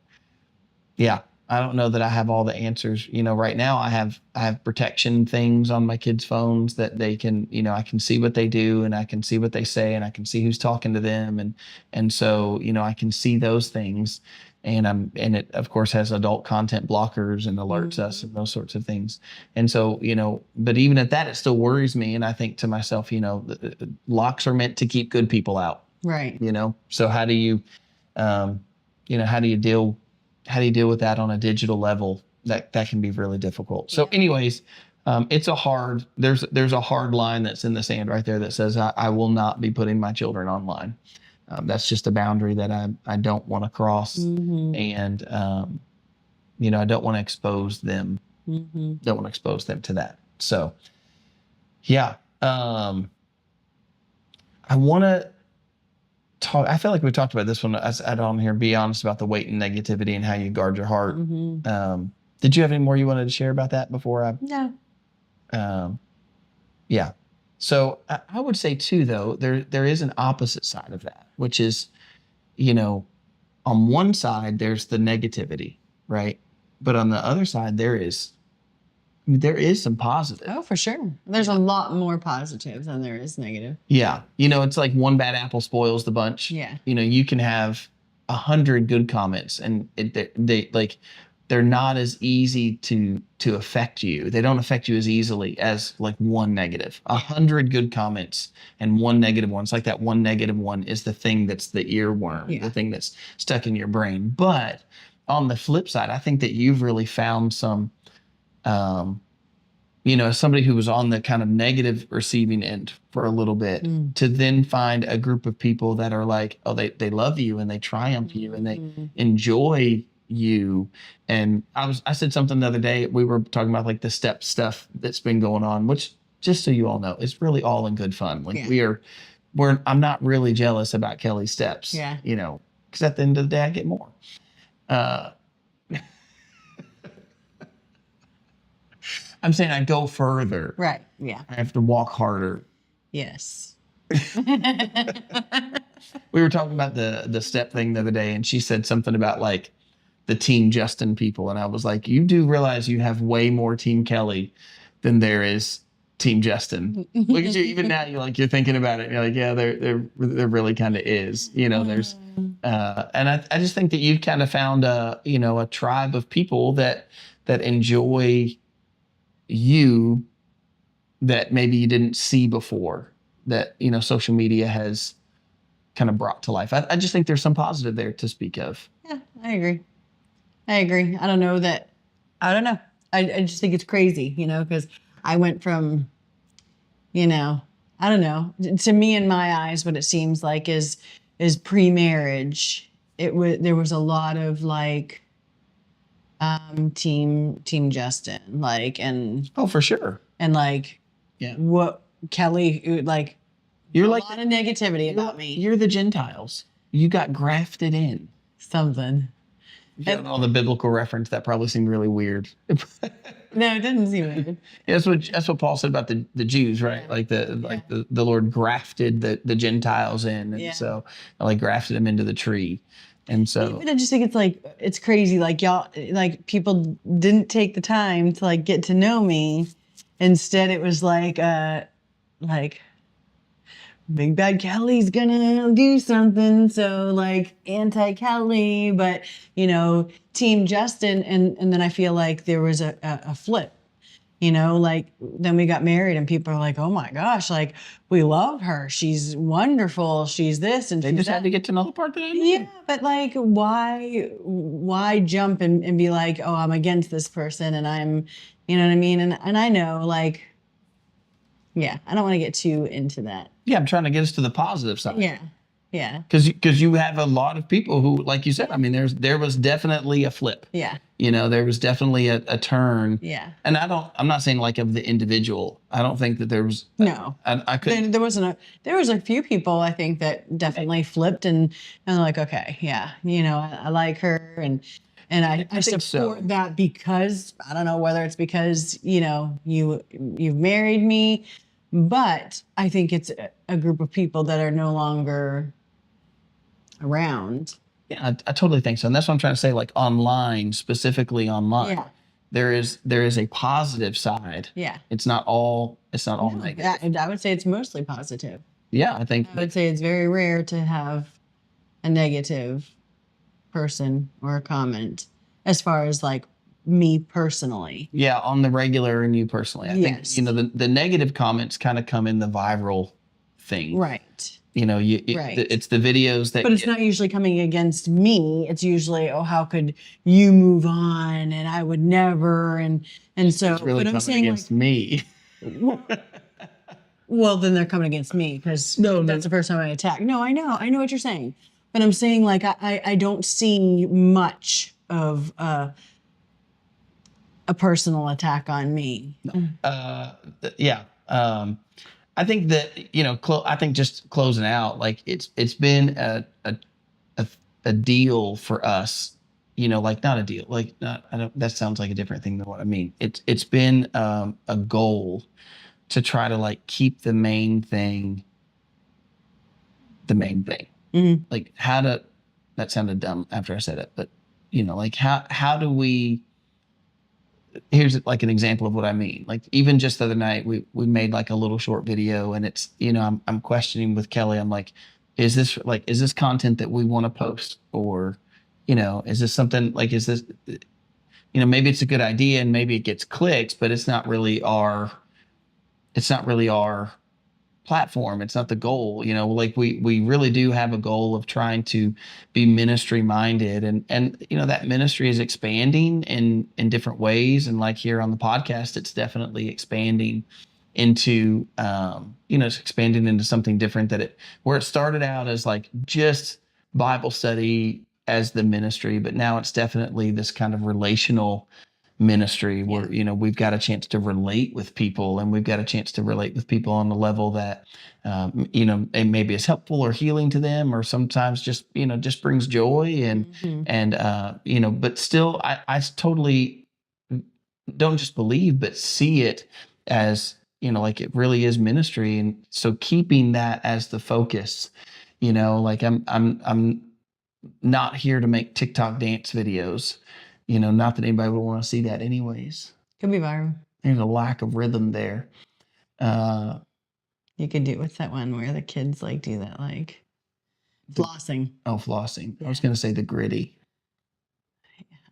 I don't know that I have all the answers. Right now I have protection things on my kids' phones that they can, I can see what they do, and I can see what they say, and I can see who's talking to them. And so, I can see those things, and it of course has adult content blockers and alerts us and those sorts of things. And so, but even at that, it still worries me. And I think to myself, the locks are meant to keep good people out. Right. So how do you, how do you deal with that on a digital level? That can be really difficult. So anyways, there's a hard line that's in the sand right there that says I will not be putting my children online. That's just a boundary that I don't want to cross. And, I don't want to expose them. Don't want to expose them to that. So I want to talk. I feel like we talked about this one. I don't hear. Be honest about the weight and negativity and how you guard your heart. Did you have any more you wanted to share about that before I? No. So I would say too, though, there is an opposite side of that, which is, on one side there's the negativity, right? But on the other side there is some positive. Oh, for sure. There's a lot more positive than there is negative. Yeah. It's like one bad apple spoils the bunch. Yeah. You can have 100 good comments, and they're not as easy to affect you. They don't affect you as easily as like one negative. 100 good comments and one negative one. It's like that one negative one is the thing that's the earworm, the thing that's stuck in your brain. But on the flip side, I think that you've really found some as somebody who was on the kind of negative receiving end for a little bit, to then find a group of people that are like, oh, they love you and they triumph you and they enjoy you. And I said something the other day, we were talking about like the step stuff that's been going on, which, just so you all know, it's really all in good fun. Like I'm not really jealous about Kelly's steps, because at the end of the day, I get more. I'm saying I go further. Right. Yeah. I have to walk harder. Yes. We were talking about the step thing the other day, and she said something about like the Team Justin people. And I was like, you do realize you have way more Team Kelly than there is Team Justin. Look at you. Even now, you're thinking about it. And you're like, yeah, there really kind of is. There's, and I just think that you've kind of found a tribe of people that enjoy you, that maybe you didn't see before, that social media has kind of brought to life. I just think there's some positive there to speak of. Yeah, I agree. I don't know. I just think it's crazy, because I went from, I don't know, to me, in my eyes, what it seems like is pre-marriage. There was a lot of like, team Justin, like, and oh, for sure. And like, yeah, what Kelly, like, you're a like lot of negativity about me. You're the Gentiles. You got grafted in. Something. You know, the biblical reference that probably seemed really weird. No, it didn't seem weird. Yeah, that's what Paul said about the Jews, right? Like the Lord grafted the Gentiles in, and so like grafted them into the tree. And so, but I just think it's crazy. Like y'all, like people didn't take the time to like get to know me. Instead, it was like Big Bad Kelly's gonna do something. So like anti-Kelly, but Team Justin. And then I feel like there was a flip. Like then we got married and people are like, oh my gosh, like we love her. She's wonderful. She's this and they just had to get to know the part that I knew. Yeah, but like why jump and be like, oh, I'm against this person and I'm, you know what I mean? And I know like, yeah, I don't want to get too into that. Yeah, I'm trying to get us to the positive side. Yeah. Yeah. Because you have a lot of people who, like you said, I mean, there was definitely a flip. Yeah. There was definitely a turn. Yeah. And I'm not saying like of the individual. I don't think that there was. No. I couldn't. There was a few people I think that definitely flipped and like, okay, yeah, I like her and I support that because I don't know whether it's because, you've married me, but I think it's a group of people that are no longer around. Yeah, I totally think so. And that's what I'm trying to say, like online, specifically online. Yeah. There is a positive side. Yeah. It's not all negative. I would say it's mostly positive. Yeah, I would say it's very rare to have a negative person or a comment as far as like me personally. Yeah, on the regular and you personally. I think, the negative comments kind of come in the viral thing. Right. It's the videos that. But it's not usually coming against me. It's usually, oh, how could you move on? And I would never. And so, it's really but I'm saying against me. Well, then they're coming against me because that's the first time I attack. No, I know what you're saying. But I'm saying like I don't see much of a personal attack on me. Yeah. I think that, I think just closing out, like it's been a deal for us, like not a deal, like not, that sounds like a different thing than what I mean. It's been a goal to try to like keep the main thing. Mm-hmm. Like that sounded dumb after I said it, but like how do we, here's like an example of what I mean. Like even just the other night, we made like a little short video and it's, I'm questioning with Kelly. I'm like, is this content that we want to post or, is this something like, is this, maybe it's a good idea and maybe it gets clicks, but it's not really our platform. It's not the goal. Like we really do have a goal of trying to be ministry minded, and that ministry is expanding in different ways. And like here on the podcast, it's definitely expanding into it's expanding into something different, where it started out as like just Bible study as the ministry, but now it's definitely this kind of relational ministry where we've got a chance to relate with people, and we've got a chance to relate with people on a level that it maybe is helpful or healing to them, or sometimes just brings joy, and but still I totally don't just believe but see it as like it really is ministry. And so keeping that as the focus, like I'm not here to make TikTok dance videos. Not that anybody would want to see that anyways. Could be viral. There's a lack of rhythm there. You could do, what's that one where the kids like do that, like flossing? Oh, flossing. Yeah. I was going to say the gritty.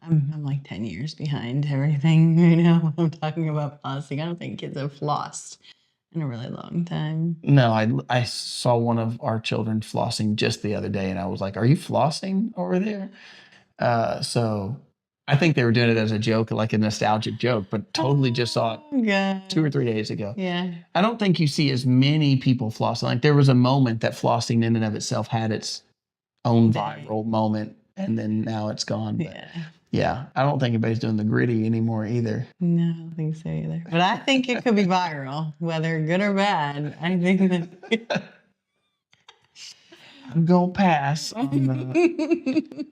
I'm like 10 years behind everything right now. I'm talking about flossing. I don't think kids have flossed in a really long time. No, I saw one of our children flossing just the other day, and I was like, "Are you flossing over there?" So I think they were doing it as a joke, like a nostalgic joke, but totally just saw it 2 or 3 days ago. Yeah. I don't think you see as many people flossing. Like there was a moment that flossing in and of itself had its own viral moment, and then now it's gone. But yeah, I don't think anybody's doing the gritty anymore either. No, I don't think so either. But I think it could be viral, whether good or bad. I think that I'm going to pass on the...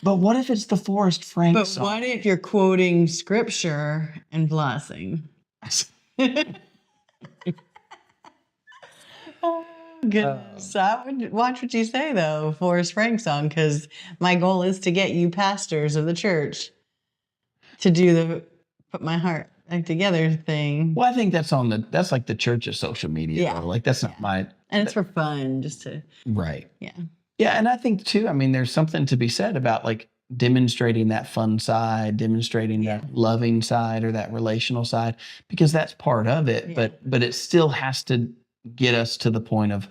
But what if it's the Forrest Frank song? What if you're quoting scripture and flossing? Oh, goodness. I would watch what you say, though, Forrest Frank song, because my goal is to get you pastors of the church to do the put my heart back together thing. Well, I think that's like the church's social media. Yeah. Like that's not my... And it's for fun, just to... Right. Yeah. Yeah, and I think too, I mean, there's something to be said about like demonstrating that fun side, demonstrating that loving side or that relational side, because that's part of it. Yeah. But it still has to get us to the point of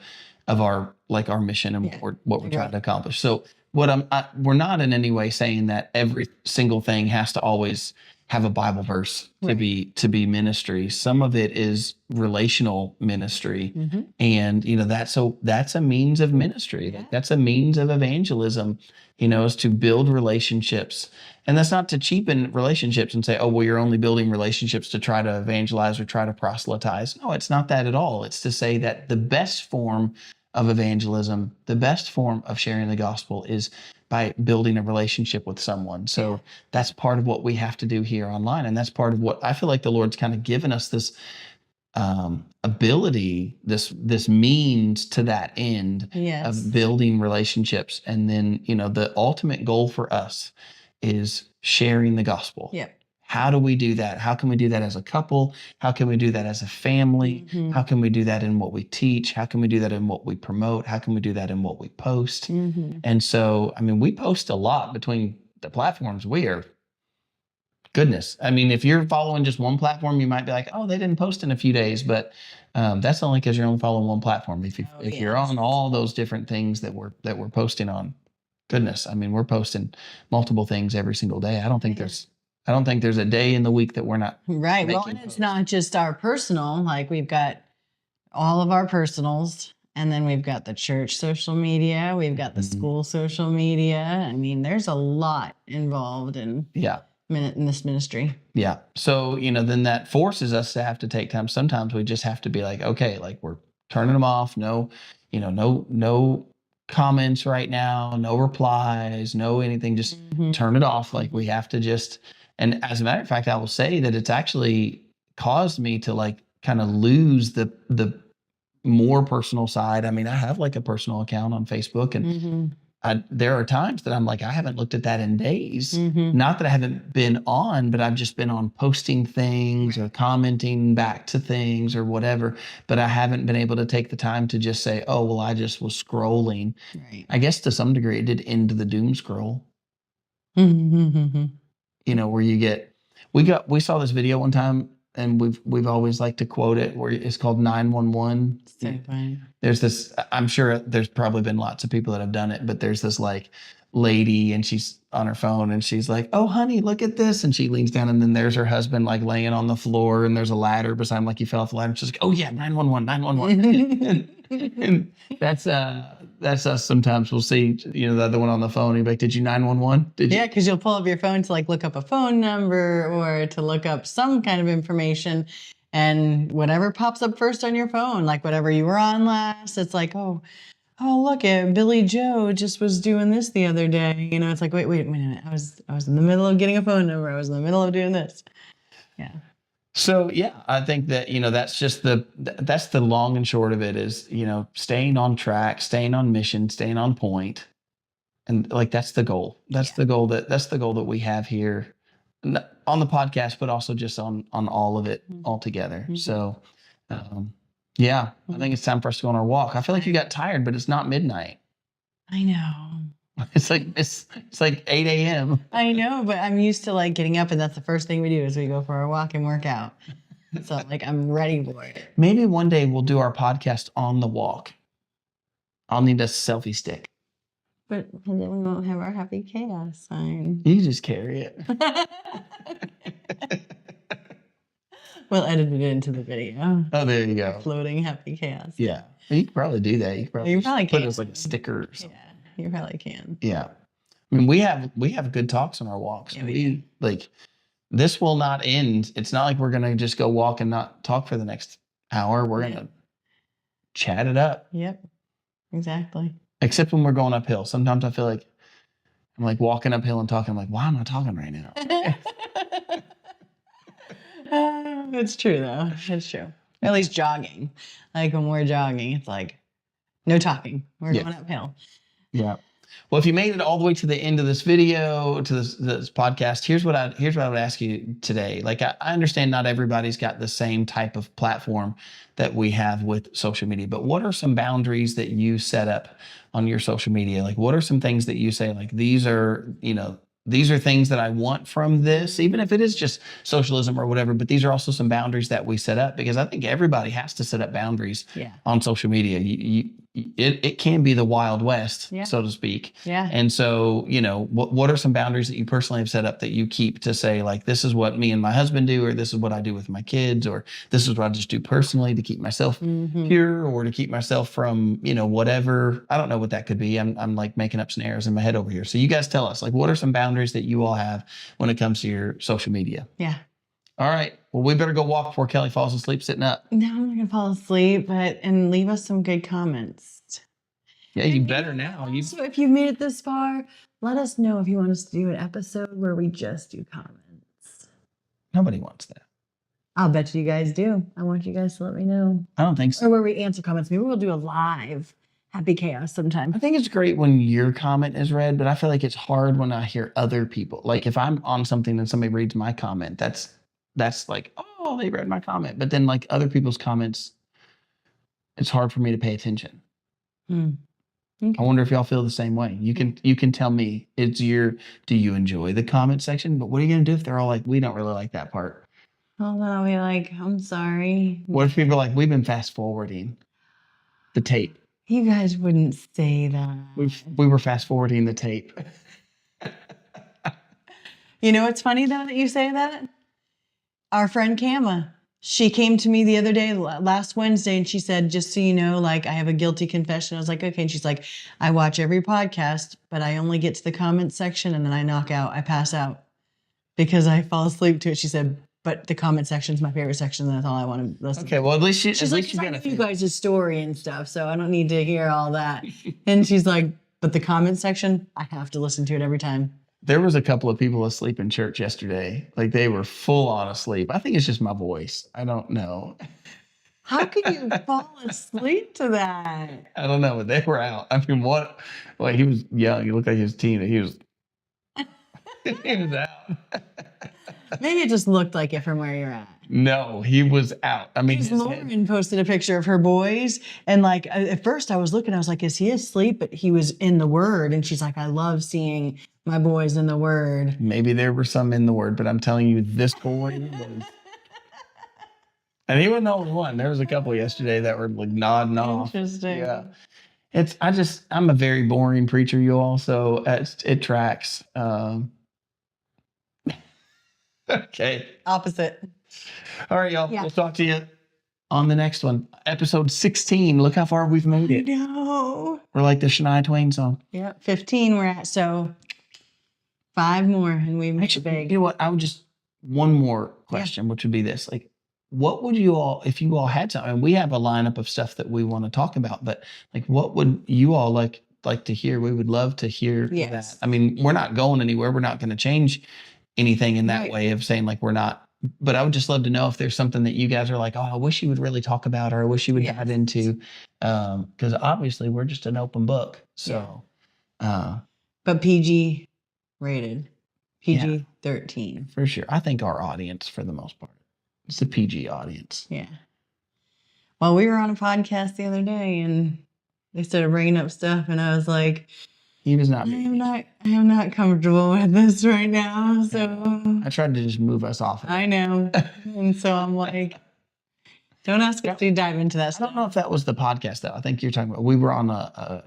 our mission and what we're trying to accomplish. So we're not in any way saying that every single thing has to always have a Bible verse to be ministry. Some of it is relational ministry, and that's a means of ministry. Like, that's a means of evangelism. Is to build relationships, and that's not to cheapen relationships and say, oh well, you're only building relationships to try to evangelize or try to proselytize. No, it's not that at all. It's to say that the best form of evangelism, the best form of sharing the gospel is by building a relationship with someone. So that's part of what we have to do here online. And that's part of what I feel like the Lord's kind of given us this ability, this means to that end of building relationships. And then, the ultimate goal for us is sharing the gospel. Yeah. How do we do that? How can we do that as a couple? How can we do that as a family? How can we do that in what we teach? How can we do that in what we promote? How can we do that in what we post? And so, I mean, we post a lot between the platforms. Goodness. I mean, if you're following just one platform, you might be like, oh, they didn't post in a few days, but that's only because you're only following one platform. If you're on all those different things that we're posting on, goodness, I mean, we're posting multiple things every single day. I don't think there's a day in the week that we're not. Right. Well, and it's not just our personal, like we've got all of our personals, and then we've got the church social media, we've got the school social media. I mean, there's a lot involved in this ministry. Yeah. So, then that forces us to have to take time. Sometimes we just have to be like, okay, like we're turning them off. No comments right now, no replies, no anything, just turn it off. Like we have to just... And as a matter of fact, I will say that it's actually caused me to like kind of lose the more personal side. I mean, I have like a personal account on Facebook, and there are times that I'm like, I haven't looked at that in days. Not that I haven't been on, but I've just been on posting things or commenting back to things or whatever. But I haven't been able to take the time to just say, oh, well, I just was scrolling. Right. I guess to some degree it did end the doom scroll. Where we saw this video one time and we've always liked to quote it, where it's called 911. So funny. There's this, I'm sure there's probably been lots of people that have done it, but there's this like lady and she's on her phone and she's like, "Oh honey, look at this." And she leans down and then there's her husband like laying on the floor and there's a ladder beside him, like you fell off the ladder. She's like, "Oh yeah, 911, 911." and that's us sometimes. We'll see, you know, the other one on the phone. He's like, "Did you 911? Did you?" Yeah, because you'll pull up your phone to like look up a phone number or to look up some kind of information. And whatever pops up first on your phone, like whatever you were on last, it's like, oh, look at Billy Joe just was doing this the other day. You know, it's like, wait a minute. I was in the middle of getting a phone number. I was in the middle of doing this. Yeah. So yeah, I think that, you know, that's the long and short of it is, you know, staying on track, staying on mission, staying on point. And like, that's the goal. That's the goal that we have here on the podcast, but also just on all of it altogether. Mm-hmm. So, yeah, I think it's time for us to go on our walk. I feel like you got tired, but it's not midnight. I know. It's like 8 a.m. I know, but I'm used to like getting up and that's the first thing we do is we go for our walk and work out. So like I'm ready for it. Maybe one day we'll do our podcast on the walk. I'll need a selfie stick. But then we won't have our happy chaos sign. You just carry it. We'll edit it into the video. Oh, there you go. Floating happy chaos. Yeah. You could probably do that. You probably can. Put it as like a sticker or something. Yeah, you probably can. Yeah. I mean, we have good talks on our walks. Yeah, we like this will not end. It's not like we're gonna just go walk and not talk for the next hour. We're gonna chat it up. Yep. Exactly. Except when we're going uphill. Sometimes I feel like I'm like walking uphill and talking. I'm like, why am I talking right now? It's true though. It's true. At least jogging. Like when we're jogging, it's like no talking. We're going uphill. Yeah. Well, if you made it all the way to the end of this video, to this podcast, here's what I would ask you today. Like I understand not everybody's got the same type of platform that we have with social media, but what are some boundaries that you set up on your social media? Like what are some things that you say, like these are things that I want from this, even if it is just socialism or whatever, but these are also some boundaries that we set up because I think everybody has to set up boundaries on social media. It can be the Wild West, so to speak. Yeah. And so, you know, what are some boundaries that you personally have set up that you keep to say, like, this is what me and my husband do, or this is what I do with my kids, or this is what I just do personally to keep myself pure or to keep myself from, you know, whatever. I don't know what that could be. I'm like making up scenarios in my head over here. So you guys tell us, like, what are some boundaries that you all have when it comes to your social media? Yeah. All right. Well, we better go walk before Kelly falls asleep sitting up. No, I'm not gonna fall asleep, and leave us some good comments. Yeah, you better now. So if you've made it this far, let us know if you want us to do an episode where we just do comments. Nobody wants that. I'll bet you guys do. I want you guys to let me know. I don't think so. Or where we answer comments. Maybe we'll do a live happy chaos sometime. I think it's great when your comment is read, but I feel like it's hard when I hear other people. Like if I'm on something and somebody reads my comment, that's like, oh, they read my comment. But then like other people's comments, it's hard for me to pay attention. Okay. I wonder if y'all feel the same way. You can tell me do you enjoy the comment section? But what are you gonna do if they're all like, we don't really like that part? Well, then I'll be like, I'm sorry. What if people are like, we've been fast forwarding the tape? You guys wouldn't say that. We were fast forwarding the tape. You know what's funny though that you say that? Our friend Kama, she came to me the other day, last Wednesday, and she said, just so you know, like I have a guilty confession. I was like, okay. And she's like, I watch every podcast, but I only get to the comment section and then I knock out, I pass out because I fall asleep to it. She said, but the comment section is my favorite section. That's all I want to listen to. Okay, well, at least she's like, I know you guys' story and stuff, so I don't need to hear all that. And she's like, but the comment section, I have to listen to it every time. There was a couple of people asleep in church yesterday. Like they were full on asleep. I think it's just my voice. I don't know. How could you fall asleep to that? I don't know, but they were out. I mean, what? Like he was young. He looked like he was a teen. He was out. Maybe it just looked like it from where you're at. No, he was out. I mean, Lauren posted a picture of her boys, and like at first I was looking, I was like, is he asleep? But he was in the Word, and she's like, I love seeing my boys in the Word. Maybe there were some in the Word, but I'm telling you, this boy And he wasn't the only one. There was a couple yesterday that were like nodding off. Interesting. Yeah. I'm a very boring preacher, you all, so it tracks. Okay. Opposite. All right, y'all. Yeah. We'll talk to you on the next one. Episode 16. Look how far we've made it. No. We're like the Shania Twain song. Yeah. 15 we're at. So 5 more and we make it big. You know what? I would just one more question, which would be this: like, what would you all, if you all had something? We have a lineup of stuff that we want to talk about, but like, what would you all like to hear? We would love to hear Yes. that. I mean, we're not going anywhere. We're not going to change anything in that Right. way of saying like we're not. But I would just love to know if there's something that you guys are like, oh, I wish you would really talk about, or I wish you would Yes. dive into, because obviously we're just an open book. So, But PG rated. PG 13. for sure, I think our audience, for the most part, it's a PG audience. Yeah. Well, we were on a podcast the other day and they started bringing up stuff and I was like, He was not. I am not comfortable with this right now. So I tried to just move us off. I know. And so I'm like, don't ask us to dive into that I stuff. don't know if that was the podcast though. I think you're talking about. We were on a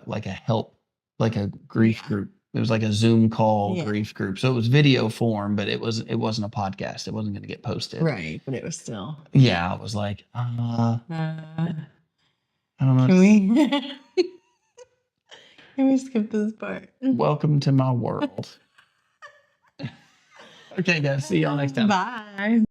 grief group. It was like a Zoom call grief group. So it was video form, but it wasn't a podcast. It wasn't going to get posted. Right. But it was still. Yeah, I was like, I don't know. Can we can we skip this part? Welcome to my world. Okay, guys. See y'all next time. Bye.